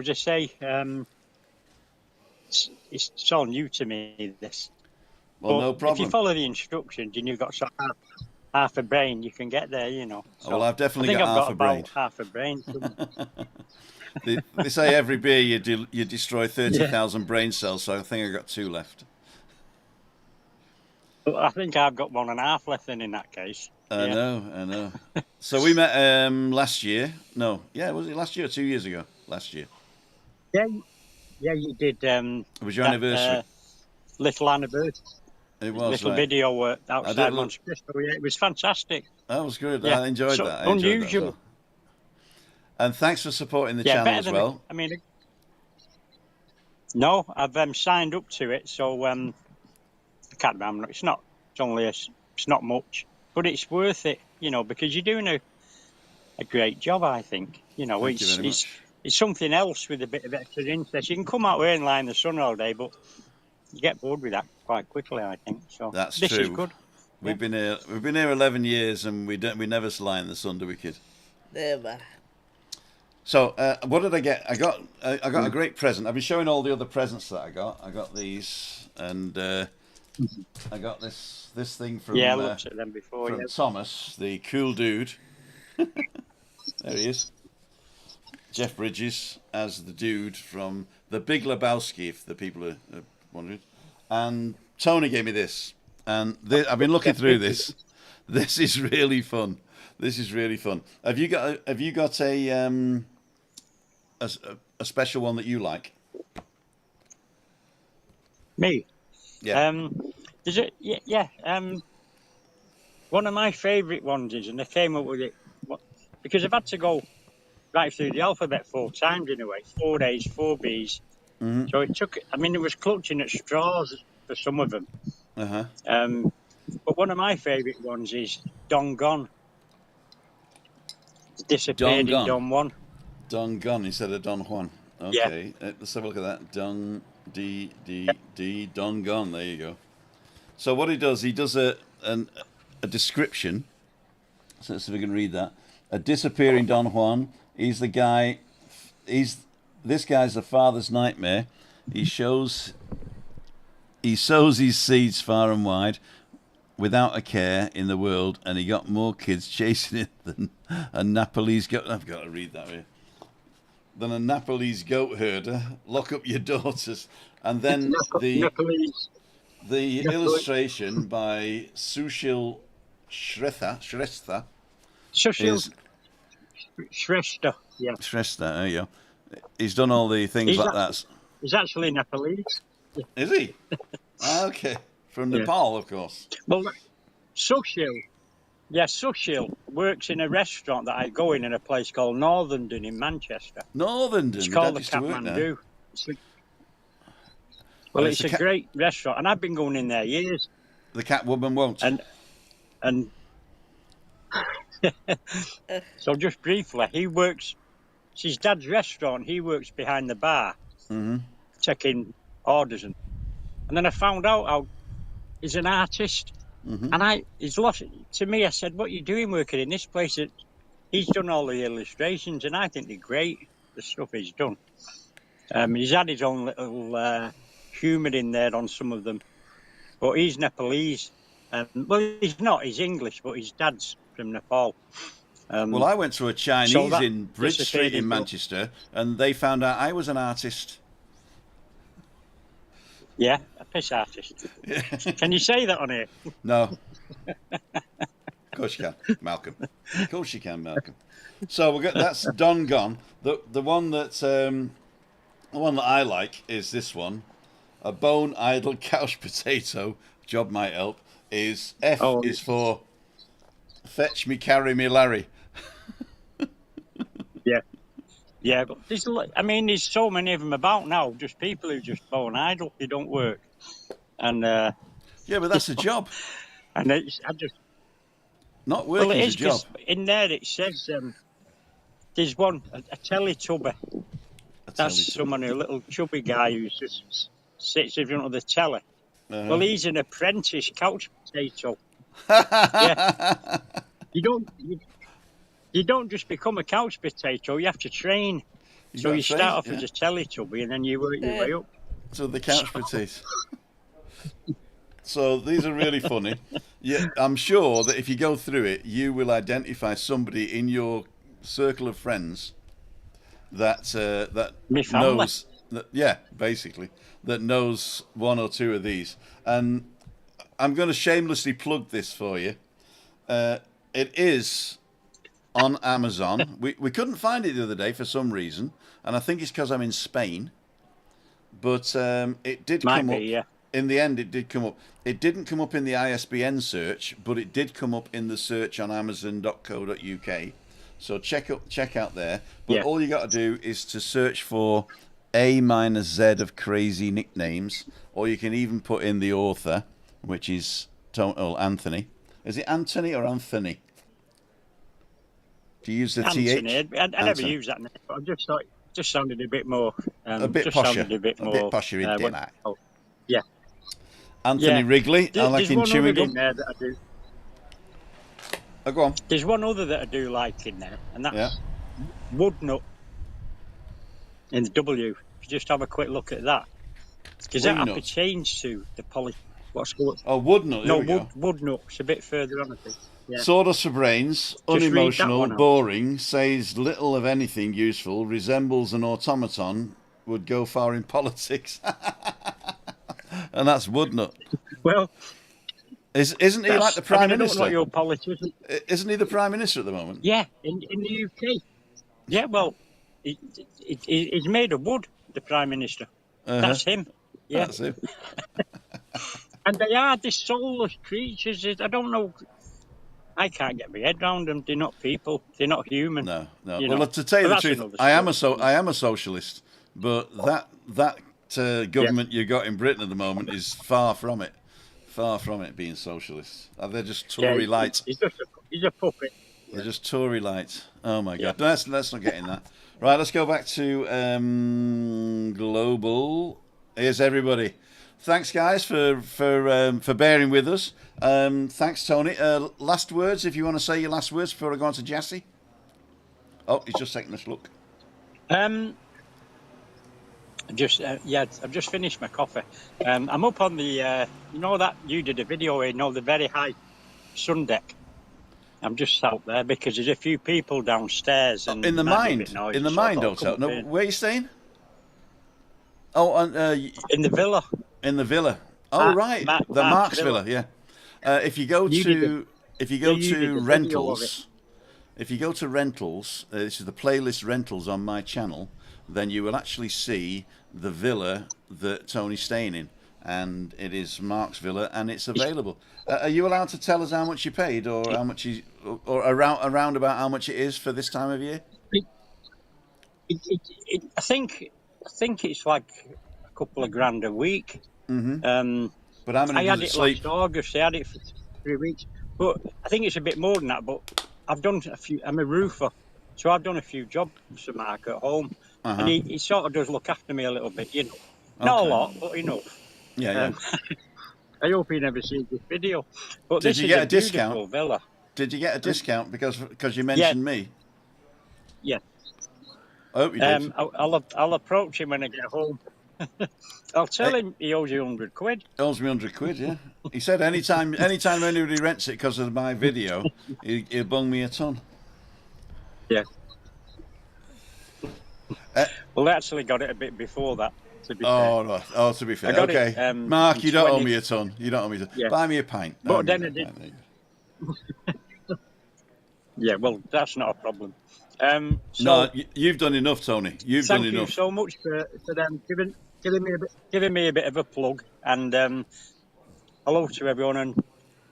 as I say, it's all new to me. This. Well, but no problem. If you follow the instructions and you've got half a brain, you can get there. So well, I've definitely got half a brain. Half a brain. They say every beer you destroy 30,000 brain cells, so I think I got 2 left. But I think I've got 1.5 left in that case. I know. So we met last year. No, yeah, was it last year or 2 years ago? Last year. Yeah, you did. It was your anniversary. Little anniversary. It was little right. video outside Monte Cristo. Yeah, it was fantastic. That was good. Yeah. I enjoyed that. I enjoyed that as well. And thanks for supporting the channel as well. I mean, no, I've signed up to it, so I can't remember. It's not much, but it's worth it, because you're doing a great job. I think, it's something else with a bit of extra interest. You can come out here and lie in the sun all day, but you get bored with that quite quickly, I think. So that's this true. Is good. We've been here 11 years, and we never lie in the sun, do we, kid? Never. So what did I get? I got a great present. I've been showing all the other presents that I got. I got these, and I got this thing from I looked at them before. From Thomas, the cool dude. There he is. Jeff Bridges as the dude from The Big Lebowski, if the people are wondering. And Tony gave me this, and I've been looking through this. This is really fun. Have you got a special one that you like? Me? Yeah. Is it? Yeah. One of my favourite ones is, and I came up with it because I've had to go right through the alphabet 4 times in a way, 4 A's, 4 B's. Mm-hmm. So it was clutching at straws for some of them. Uh-huh. But one of my favourite ones is Don Gone. Disappeared in Don Juan. Don Gone instead of Don Juan. Okay, let's have a look at that. Don Gone. There you go. So what he does a description. So let's see if we can read that. A disappearing Don Juan. He's the guy. This guy's the father's nightmare. He sows his seeds far and wide, without a care in the world, and he got more kids chasing it than a Nepalese goat. I've got to read that here. Than a Nepalese goat herder. Lock up your daughters, and then the illustration by Sushil Shrestha. Shrestha. Yeah. Shrestha. There you go. He's done all the things like that. He's actually Nepalese. Is he? Okay. From Nepal, of course. Well, Sushil works in a restaurant that I go in a place called Northern in Manchester. Northern? It's called the Kathmandu. It's a great restaurant, and I've been going in there years. The Catwoman won't. And so just briefly, he works. It's his dad's restaurant. He works behind the bar, taking orders, and then I found out how he's an artist, and he's lost. To me, I said, "What are you doing working in this place?" He's done all the illustrations, and I think they're great. The stuff he's done. He's had his own little humour in there on some of them, but he's Nepalese. Well, he's not. He's English, but his dad's from Nepal. Well, I went to a Chinese in Bridge Street in Manchester, and they found out I was an artist. Yeah, a piss artist. Can you say that on here? No. Of course you can, Malcolm. Of course you can, Malcolm. So that's Don Gone. The one that I like is this one. A bone idle couch potato. Job might help. Is for fetch me, carry me, Larry. Yeah, but there's so many of them about now. Just people who just bone idle, they don't work, and but that's a job. And not working is a job. In there it says there's one a Teletubby. That's someone, a little chubby guy who just sits in front of the telly. Well, he's an apprentice couch potato. Yeah. You don't just become a couch potato. You have to train. So you start off as a Teletubby, and then you work your way up. So the couch potato. So these are really funny. Yeah, I'm sure that if you go through it, you will identify somebody in your circle of friends that Me family. knows that, yeah, basically, that knows one or two of these. And I'm going to shamelessly plug this for you. It is on Amazon. We couldn't find it the other day for some reason, and I think it's because I'm in Spain. But it did come up. Yeah. In the end, it did come up. It didn't come up in the ISBN search, but it did come up in the search on Amazon.co.uk. So check out there. But all you got to do is to search for A-Z of crazy nicknames, or you can even put in the author, which is Anthony. Is it Anthony or Anthony? Do you use the Anthony. TH? I never use that name, but I just thought it just sounded a bit more. A bit posher. A bit posher in daylight. Yeah. Anthony Wrigley. I like in chewing gum. There that I do. Oh, go on. There's one other that I do like in there, and that's Woodnut in the W. If you just have a quick look at that, because that have to change to the poly. What's called? Oh, Woodnut. No, Woodnut's a bit further on, I think. Yeah. Sawdust for brains, unemotional, boring, says little of anything useful, resembles an automaton, would go far in politics. And that's Woodnut. Well, isn't he like the Prime Minister? I don't know your politician. Isn't he the Prime Minister at the moment? Yeah, in the UK. Yeah, well, he's made of wood, the Prime Minister. That's him. Yeah. That's him. And they are these soulless creatures. I don't know. I can't get my head around them. They're not people. They're not human. No. Well, to tell you the truth, I am a socialist, but that government you got in Britain at the moment is far from it. Far from it being socialist. They're just Tory lights. He's a puppet. They're just Tory lights. Oh my God! Let's not get in that. Right, let's go back to global. Here's everybody. Thanks, guys, for bearing with us. Thanks, Tony. Last words, if you want to say your last words before I go on to Jassy. Oh, he's just taking a look. I've just finished my coffee. I'm up on the, that you did a video in, the very high sun deck. I'm just out there because there's a few people downstairs. And in the Mind hotel. No, where are you staying? Oh, in the villa. In the villa. Oh, right. The Mark's Villa. Yeah. If you go to rentals, this is the playlist rentals on my channel, then you will actually see the villa that Tony's staying in, and it is Mark's Villa, and it's available. Are you allowed to tell us how much you paid, or how much or around about how much it is for this time of year? I think it's like a couple of grand a week. Mm-hmm. But how many I had it last August. I had it for 3 weeks, but I think it's a bit more than that. But I've done a few. I'm a roofer, so I've done a few jobs for Mark at home, and he sort of does look after me a little bit, Not a lot, but enough. Yeah. I hope he never sees this video. But did you get a discount? Villa. Did you get a discount because you mentioned me? Yeah. I hope you did. I'll approach him when I get home. I'll tell him he owes you 100 quid. Owes me 100 quid, yeah. He said anytime anybody rents it because of my video, he'll bung me a ton. Yeah. Well, I actually got it a bit before that. To be fair. No. Oh, to be fair. Okay. Mark, you don't owe me a ton. You don't owe me a ton. Yeah. Buy me a pint. But then I did. Yeah, well, that's not a problem. No, you've done enough, Tony. You've done enough. Thank you so much for them giving me a bit of a plug, and hello to everyone.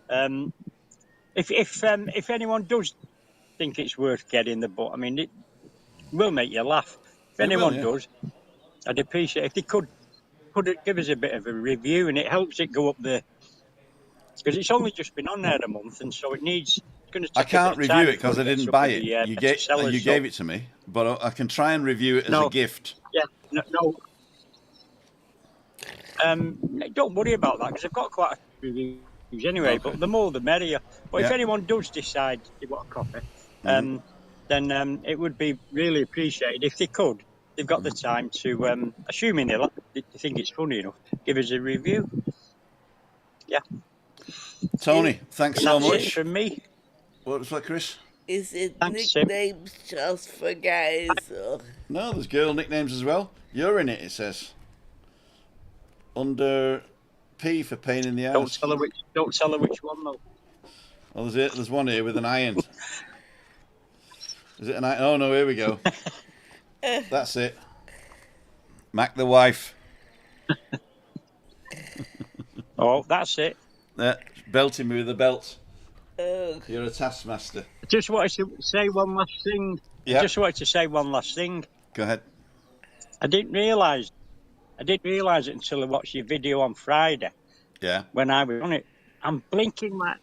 And if anyone does think it's worth getting the book, I mean, it will make you laugh. If anyone does, I'd appreciate if they could give us a bit of a review, and it helps it go up there because it's only just been on there a month, and so it needs. I can't review it because I didn't buy it. You gave it to me, but I can try and review it as a gift. Yeah, no. Don't worry about that because I've got quite a few reviews anyway. Okay. But the more the merrier. But if anyone does decide they want a copy, then it would be really appreciated if they could. They've got the time to, assuming they think it's funny enough, give us a review. Yeah. Tony, thanks so much. That's it from me. What was that, Chris? Is it Thanks, Tim. nicknames just for guys? Or? No, there's girl nicknames as well. You're in it, it says. Under P for pain in the Don't ass. tell her which. Don't tell her which one though. Oh, there's one here with an iron. Is it an iron? Oh no, here we go. That's it. Mac the wife. Oh, that's it. Belting me with a belt. Oh, You're a taskmaster. I just wanted to say one last thing. Yeah. I just wanted to say one last thing. Go ahead. I didn't realise it until I watched your video on Friday. Yeah. When I was on it, I'm blinking like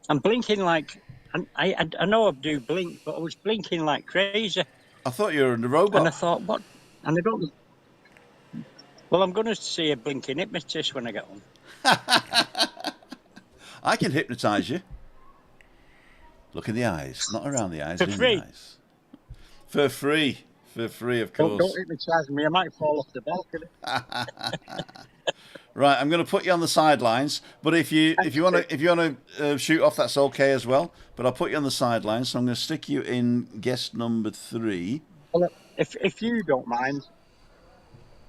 I'm blinking like I know I do blink, but I was blinking like crazy. I thought you were a robot. And I thought, what? And I don't. Well, I'm going to see a blinking hypnotist when I get home. I can hypnotise you. Look in the eyes, not around the eyes, For in free? the eyes. For free. For free, of course. Don't hypnotise me. I might fall off the balcony. Right, I'm going to put you on the sidelines, but if you want to shoot off, that's okay as well. But I'll put you on the sidelines, so I'm going to stick you in guest number 3. Well, if you don't mind,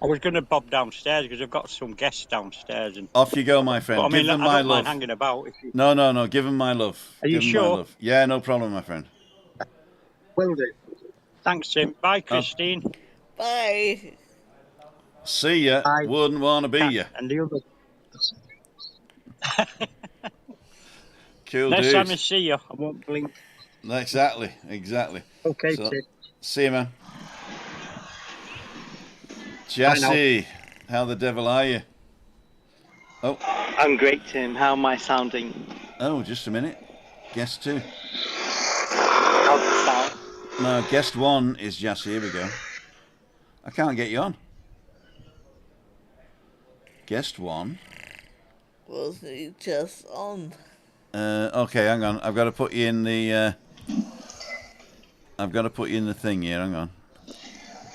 I was going to bob downstairs because I've got some guests downstairs. And off you go, my friend. but, I mean, give them I my don't love. mind hanging about. If you... No. Give them my love. Are you give them sure? My love. Yeah, no problem, my friend. Will do. Thanks, Tim. Bye, Christine. bye. See ya. Bye. Wouldn't want to be ya. And the other. Cool, Next dude. time I see you, I won't blink. Exactly. Okay, So, Tim. see you, man. Jassy, how the devil are you? Oh. I'm great, Tim. How am I sounding? Oh, just a minute. Guest 2. How's it sound? No, guest 1 is Jassy. Here we go. I can't get you on. Guest 1. Wasn't he just on? Okay, hang on. I've got to put you in the. I've got to put you in the thing here. Hang on.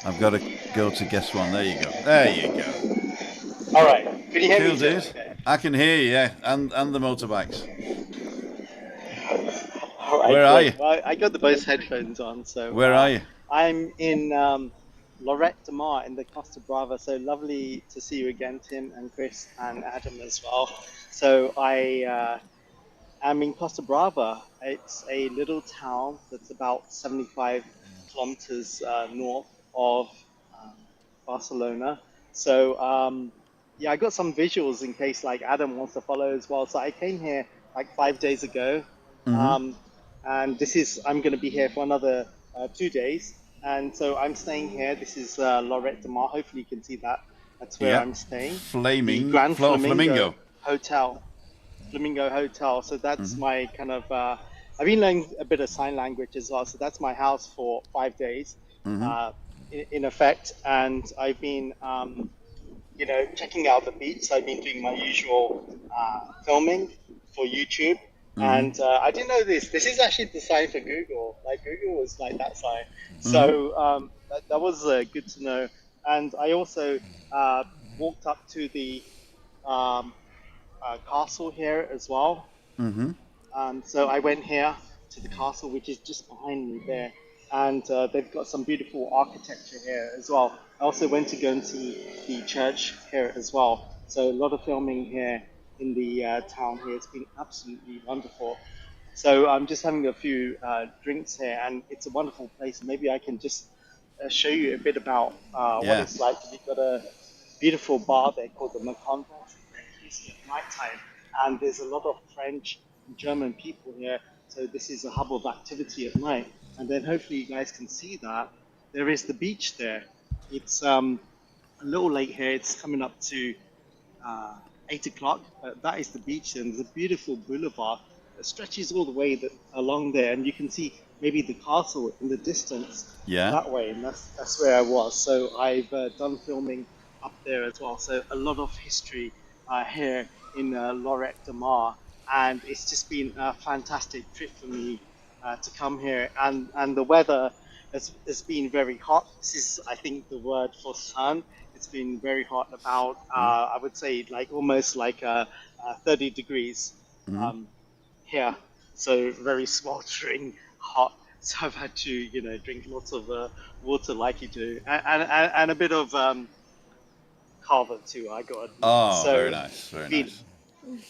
I've got to go to guest 1. There you go. There you go. All right. Can you hear Cool, me? dude. Okay. I can hear you, yeah, and the motorbikes. All right, Where are you? Well, I got the Bose headphones on, so. Where are you? I'm in Lorette de Mar in the Costa Brava. So lovely to see you again, Tim and Chris and Adam as well. So I am in Costa Brava. It's a little town that's about 75 kilometers north of Barcelona. So yeah, I got some visuals in case like Adam wants to follow as well. So I came here like 5 days ago, and I'm going to be here for another 2 days. And so I'm staying here. This is Lorette de Mar. Hopefully you can see that. That's where I'm staying. Flaming. Grand Flamingo. Hotel. Flamingo Hotel. So that's my kind of. I've been learning a bit of sign language as well. So that's my house for 5 days, in effect. And I've been, checking out the beach. So I've been doing my usual filming for YouTube. And I didn't know this. This is actually the sign for Google. Like Google was like that sign. So that was good to know. And I also walked up to the castle here as well. So I went here to the castle, which is just behind me there. And they've got some beautiful architecture here as well. I also went to go and see the church here as well. So a lot of filming here in the town here. It's been absolutely wonderful. So I'm just having a few drinks here, and it's a wonderful place. Maybe I can just show you a bit about what it's like. We've got a beautiful bar there called the Macon. It's at night time, and there's a lot of French and German people here. So this is a hub of activity at night. And then hopefully you guys can see that there is the beach there. It's a little late here. It's coming up to 8 o'clock. That is the beach, and there's a beautiful boulevard that stretches all the way along there, and you can see maybe the castle in the distance that way, and that's where I was. So I've done filming up there as well. So a lot of history here in Lorette de Mar, and it's just been a fantastic trip for me to come here, and the weather has been very hot. This is, I think, the word for sun. It's been very hot, about I would say like almost like 30 degrees here. so very sweltering hot. So I've had to, drink lots of water like you do, and a bit of kava too. I got to admit. Oh, very So nice, very been nice.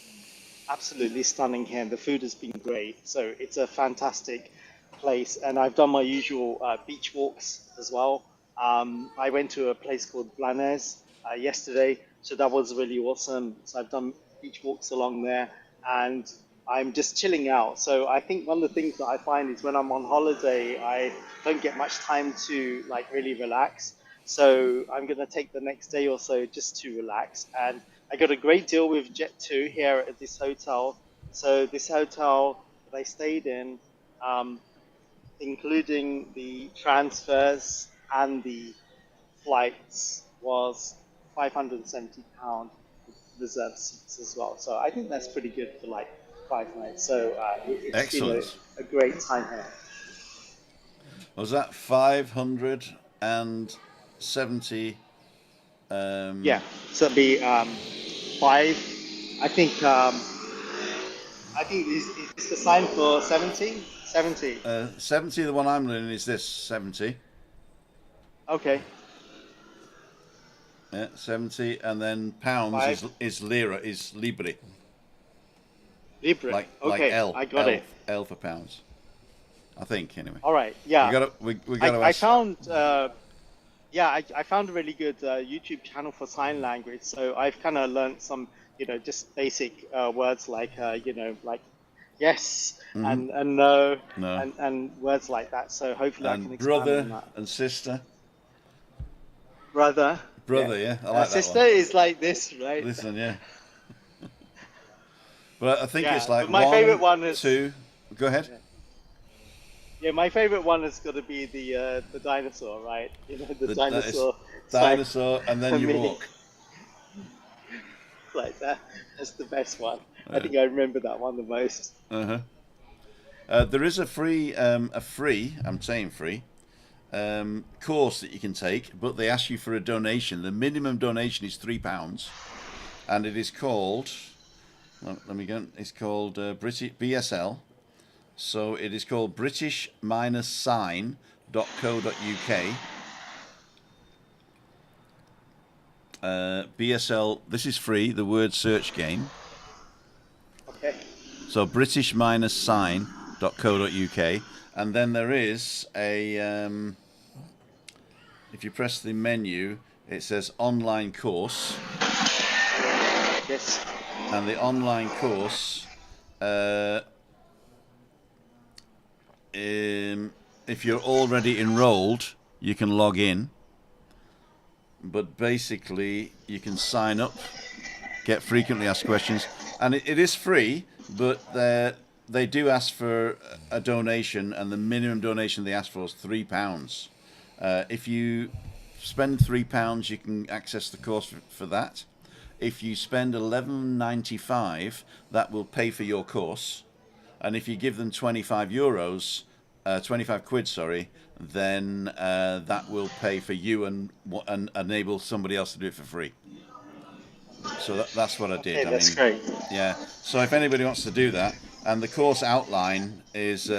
absolutely stunning here, and the food has been great. So it's a fantastic place, and I've done my usual beach walks as well. I went to a place called Blanes yesterday, so that was really awesome. So I've done beach walks along there, and I'm just chilling out. So I think one of the things that I find is when I'm on holiday, I don't get much time to like really relax. So I'm gonna take the next day or so just to relax. And I got a great deal with Jet2 here at this hotel. So this hotel that I stayed in, um, including the transfers and the flights, was £570 with reserved seats as well. So I think that's pretty good for like 5 nights. So it's been Excellent. a great time here. Was that 570? Yeah, so it'll be five. I think it's the sign for 70. 70. 70, the one I'm learning is this, 70. Okay. Yeah, 70, and then pounds Five. is lira, is libri, Libre. like Okay, L, I got it. L for pounds. I think anyway. All right. Yeah. We got to I ask. found. I found a really good YouTube channel for sign language. So I've kind of learned some, just basic words like, like yes and no, No. and words like that. So hopefully I can And expand on brother that. and sister. Brother. Brother, yeah, I like that sister one. is like this, right? Listen, yeah. But I think Yeah, it's like but my favorite one is 2. Go ahead. Yeah, my favorite one is going to be the dinosaur, right? The dinosaur. Dinosaur, and then you me. walk. Like that. That's the best one. Yeah. I think I remember that one the most. There is a free, I'm saying free, course that you can take, but they ask you for a donation. The minimum donation is £3, and it is called. Let me go. It's called British BSL. So it is called British-sign.co.uk. BSL. This is free. The word search game. Okay. So British-sign.co.uk, and then there is a. If you press the menu, it says online course. Yes. And the online course, if you're already enrolled, you can log in. But basically, you can sign up, get frequently asked questions, and it is free. But they do ask for a donation, and the minimum donation they ask for is £3. If you spend £3, you can access the course for that. If you spend €11.95, that will pay for your course. And if you give them €25, 25 quid, sorry, then that will pay for you and enable somebody else to do it for free. So that's what I did. Okay, that's great. Yeah. So if anybody wants to do that, and the course outline is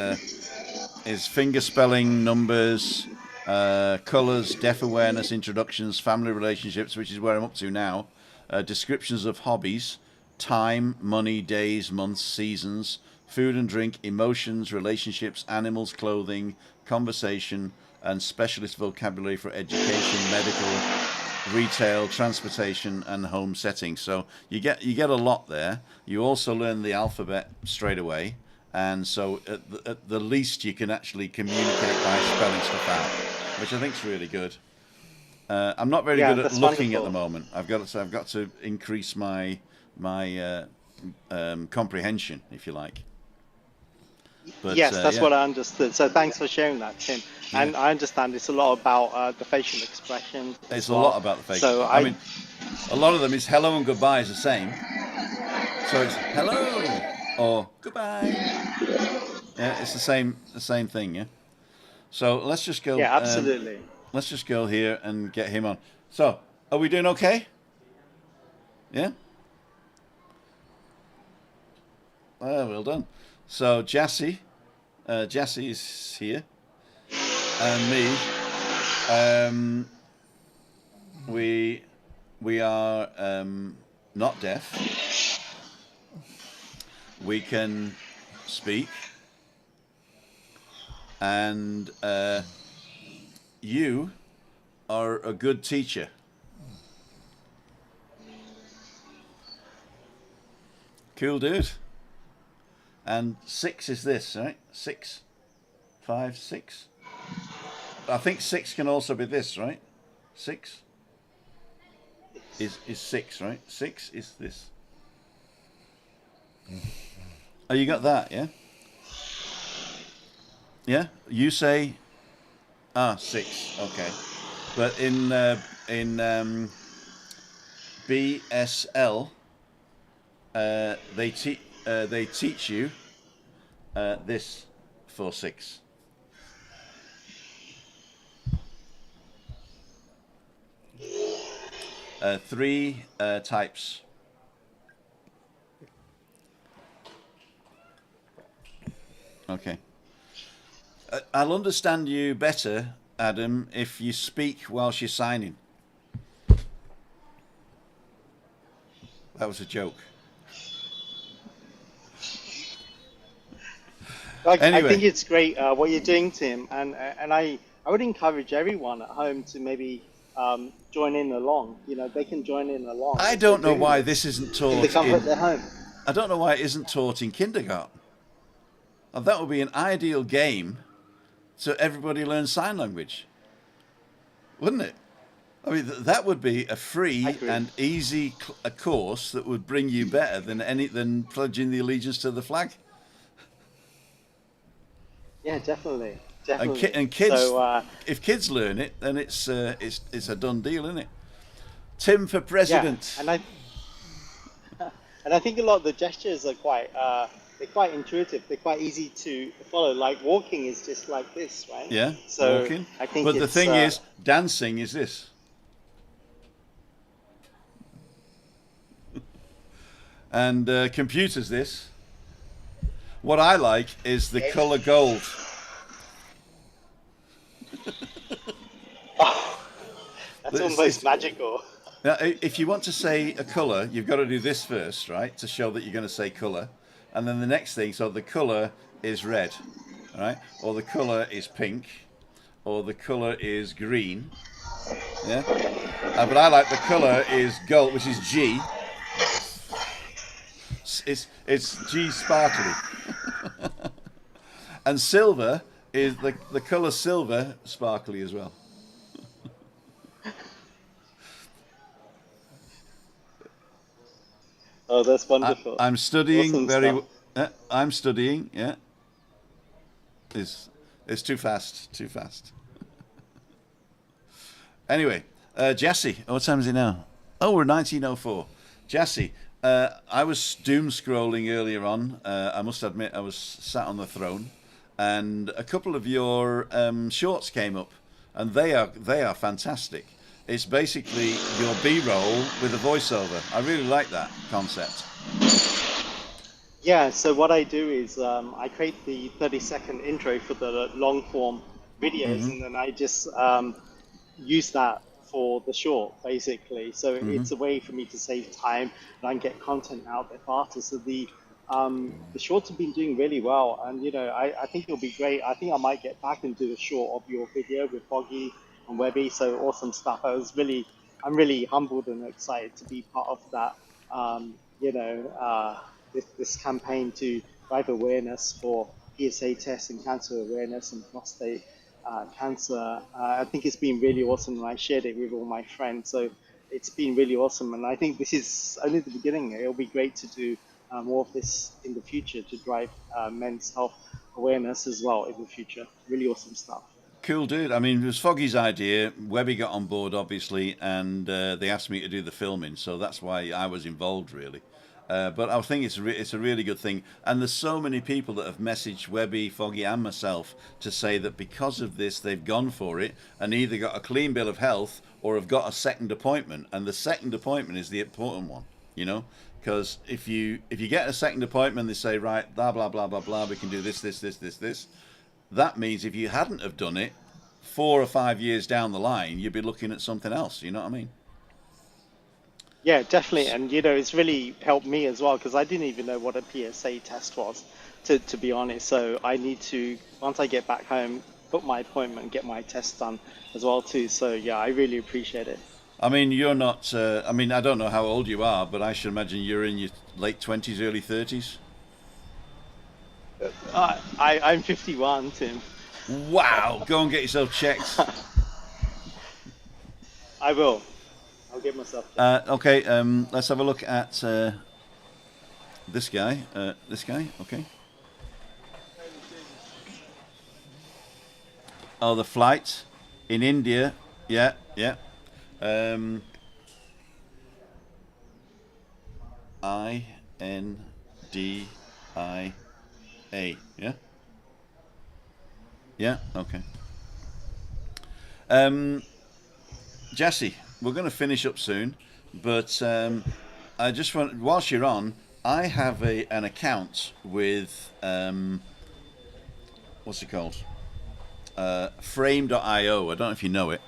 finger spelling, numbers, colours, deaf awareness, introductions, family relationships, which is where I'm up to now. Descriptions of hobbies, time, money, days, months, seasons, food and drink, emotions, relationships, animals, clothing, conversation, and specialist vocabulary for education, medical, retail, transportation, and home settings. So you get a lot there. You also learn the alphabet straight away, and so at the least you can actually communicate by spelling stuff out, which I think is really good. I'm not very good at looking at the moment. I've got to increase my comprehension, if you like. But, yes, that's what I understood. So thanks for sharing that, Tim. Yeah. And I understand it's a lot about the facial expression. It's a lot about the facial. So I mean, a lot of them is hello and goodbye is the same. So it's hello or goodbye. Yeah, it's the same thing. Yeah. So let's just go. Yeah, absolutely. Let's just go here and get him on. So, are we doing okay? Yeah? Well done. So Jassy, Jassy is here, and me. We are not deaf. We can speak, and you are a good teacher. Cool, dude. And 6 is this, right? 6, 5, 6. I think 6 can also be this, right? 6 is 6, right? 6 is this. Oh, you got that, yeah? Yeah? You say 6, okay. But in BSL, they teach you this for 6. Three types. Okay. I'll understand you better, Adam, if you speak while she's signing. That was a joke. I think it's great what you're doing, Tim, and I would encourage everyone at home to maybe join in along. You know, they can join in along. I don't know why this isn't taught in the comfort of their home. I don't know why it isn't taught in kindergarten. And that would be an ideal game so everybody learns sign language, wouldn't it? I mean, that would be a free and easy a course that would bring you better than pledging the allegiance to the flag. Yeah, definitely. And kids, so, if kids learn it, then it's a done deal, isn't it? Tim for president. Yeah, and I think a lot of the gestures are they're quite intuitive. They're quite easy to follow. Like walking is just like this, right? Yeah, so walking. I think but the thing is, dancing is this. And computers this. What I like is the colour gold. Oh, that's almost magical. Now, if you want to say a colour, you've got to do this first, right, to show that you're going to say colour. And then the next thing, so the colour is red, right? Or the colour is pink, or the colour is green. Yeah? But I like the colour is gold, which is G. It's G sparkly. And silver is the colour silver sparkly as well. Oh, that's wonderful. I'm studying awesome I'm studying. Yeah. It's too fast. Too fast. Anyway, Jassy, what time is it now? Oh, we're 19:04. Jassy, I was doom scrolling earlier on. I must admit, I was sat on the throne, and a couple of your shorts came up, and they are fantastic. It's basically your B-roll with a voiceover. I really like that concept. Yeah, so what I do is I create the 30-second intro for the long-form videos, and then I just use that for the short, basically. So it's a way for me to save time and get content out there faster. So the shorts have been doing really well, and I think it'll be great. I think I might get back and do a short of your video with Foggy and Webby. So awesome stuff. I'm really humbled and excited to be part of that. This campaign to drive awareness for PSA tests and cancer awareness and prostate cancer. I think it's been really awesome, and I shared it with all my friends. So it's been really awesome, and I think this is only the beginning. It'll be great to do more of this in the future to drive men's health awareness as well in the future. Really awesome stuff. Cool, dude. I mean, it was Foggy's idea. Webby got on board, obviously, and they asked me to do the filming, so that's why I was involved, really. But I think it's a really good thing. And there's so many people that have messaged Webby, Foggy, and myself to say that because of this, they've gone for it and either got a clean bill of health or have got a second appointment. And the second appointment is the important one, Because if you get a second appointment, they say, right, blah blah blah blah blah, we can do this. That means if you hadn't have done it, 4 or 5 years down the line, you'd be looking at something else. You know what I mean? Yeah, definitely. And, it's really helped me as well because I didn't even know what a PSA test was, to be honest. So I need to, once I get back home, book my appointment, get my test done as well too. So yeah, I really appreciate it. I mean, you're not. I mean, I don't know how old you are, but I should imagine you're in your late 20s, early 30s. I'm 51, Tim. Wow! Go and get yourself checked. I will. I'll get myself checked. Okay. Let's have a look at this guy. Okay. Oh, the flight in India. Yeah. INDIA. Yeah. Yeah. Okay. Jassy, we're going to finish up soon, but I just want, whilst you're on, I have an account with what's it called? Frame.io. I don't know if you know it.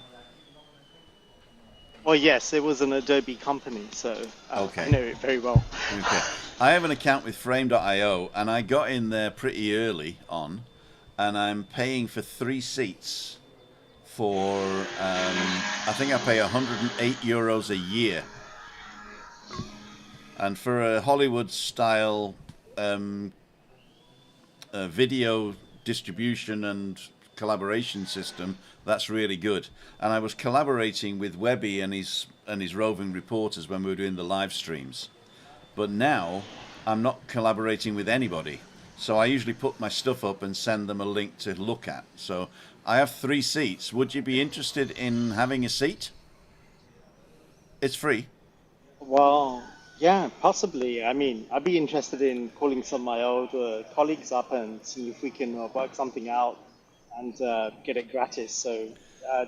Well, yes, it was an Adobe company, so Okay. I know it very well. Okay. I have an account with Frame.io, and I got in there pretty early on, and I'm paying for 3 seats for, I think I pay €108 a year. And for a Hollywood-style video distribution and collaboration system, that's really good. And I was collaborating with Webby and his roving reporters when we were doing the live streams. But now I'm not collaborating with anybody. So I usually put my stuff up and send them a link to look at. So I have 3 seats. Would you be interested in having a seat? It's free. Well, yeah, possibly. I mean, I'd be interested in calling some of my old colleagues up and see if we can work something out and get it gratis. So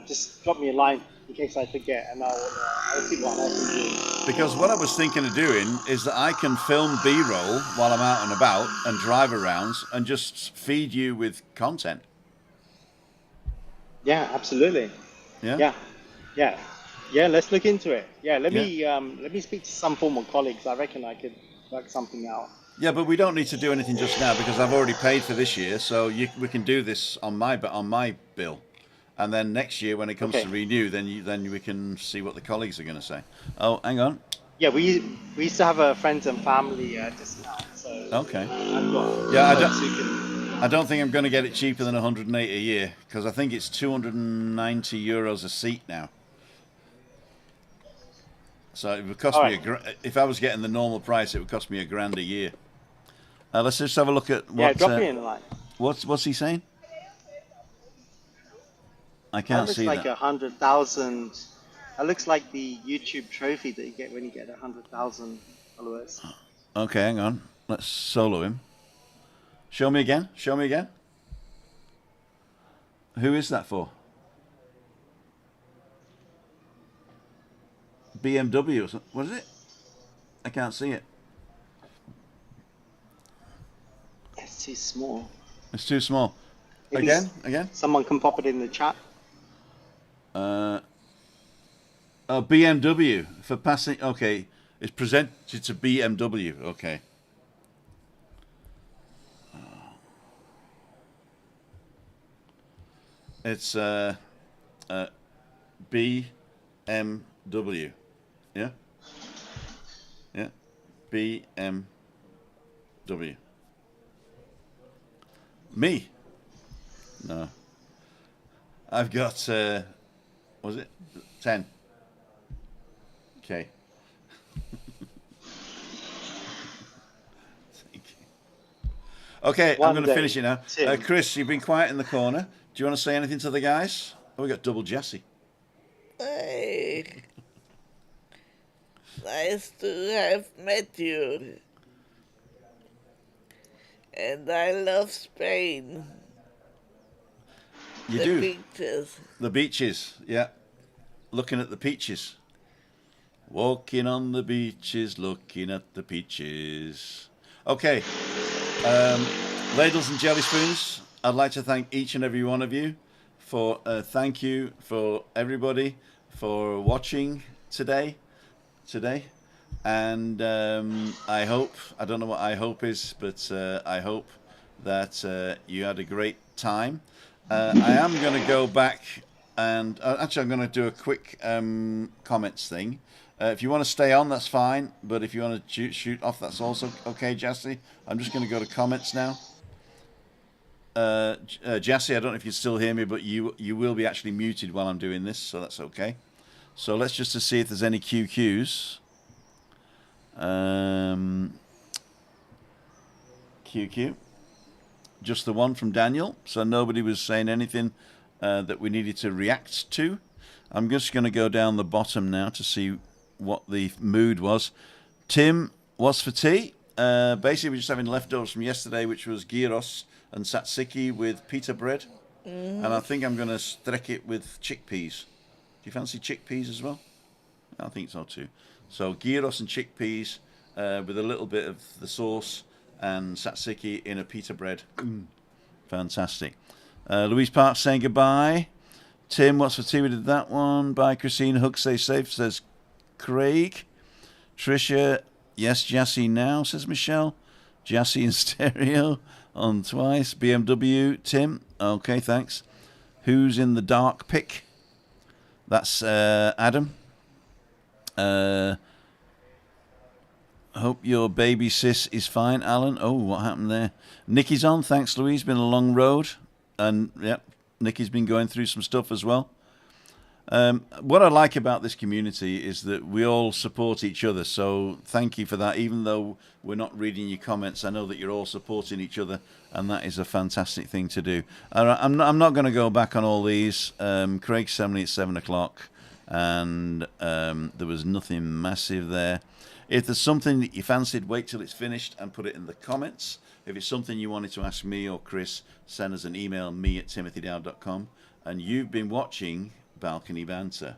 just drop me a line in case I forget, and I'll see what I can do. Because what I was thinking of doing is that I can film B-roll while I'm out and about and drive around and just feed you with content. Yeah, absolutely. Yeah? Yeah. Let's look into it. Yeah, let me speak to some former colleagues. I reckon I could work something out. Yeah, but we don't need to do anything just now because I've already paid for this year, so we can do this on my bill, and then next year when it comes to renew, then we can see what the colleagues are going to say. Oh, hang on. Yeah, we used to have a friends and family discount. So Okay. I've got Yeah, I don't think I'm going to get it cheaper than 108 a year because I think it's €290 a seat now. So it would cost me if I was getting the normal price, it would cost me $1,000 a year. Let's just have a look at what. Yeah, drop me in a line. What's he saying? I can't see that. Looks like that. 100,000. That looks like the YouTube trophy that you get when you get 100,000 followers. Okay, hang on. Let's solo him. Show me again. Who is that for? BMW or something. What is it? I can't see it. It's too small. It's too small. Maybe Again? Someone can pop it in the chat. BMW for passing. Okay, it's presented to BMW. Okay. It's BMW. Yeah. BMW. Me? No. I've got, was it 10? Okay. Okay, I'm going to finish it now. Chris, you've been quiet in the corner. Do you want to say anything to the guys? Oh, we got double Jassy. Hey. Nice to have met you. And I love Spain. You do? Beaches. The beaches, yeah. Looking at the peaches. Walking on the beaches, looking at the peaches. Okay, ladles and jelly spoons, I'd like to thank each and every one of you for, thank you for everybody for watching today. And I hope, I don't know what I hope is, but I hope that you had a great time. I am going to go back and actually I'm going to do a quick comments thing. If you want to stay on, that's fine, but if you want to shoot off, that's also okay, Jassy. I'm just going to go to comments now. Jassy, I don't know if you still hear me, but you will be actually muted while I'm doing this, so that's okay. So let's just to see if there's any QQs. QQ. Just the one from Daniel, so nobody was saying anything that we needed to react to. I'm just going to go down the bottom now to see what the mood was. Tim, what's for tea? Basically, we're just having leftovers from yesterday, which was gyros and tzatziki with pita bread. And I think I'm going to streck it with chickpeas. Do you fancy chickpeas as well? I think so too. So gyros and chickpeas with a little bit of the sauce and tzatziki in a pita bread. Fantastic. Louise Park saying goodbye. Tim, what's for tea? We did that one. Bye, Christine. Hug, stay safe, says Craig. Tricia, yes, Jassy now, says Michelle. Jassy in stereo on twice. BMW, Tim. Okay, thanks. Who's in the dark pick? That's Adam. Hope your baby sis is fine, Alan. Oh, what happened there? Nikki's on. Thanks, Louise. Been a long road. And, yeah, Nikki's been going through some stuff as well. What I like about this community is that we all support each other. So thank you for that. Even though we're not reading your comments, I know that you're all supporting each other. And that is a fantastic thing to do. I'm not going to go back on all these. Craig's sent me at 7 o'clock. And there was nothing massive there. If there's something that you fancied, wait till it's finished and put it in the comments. If it's something you wanted to ask me or Chris, send us an email, me@timothydowd.com. And you've been watching Balcony Banter.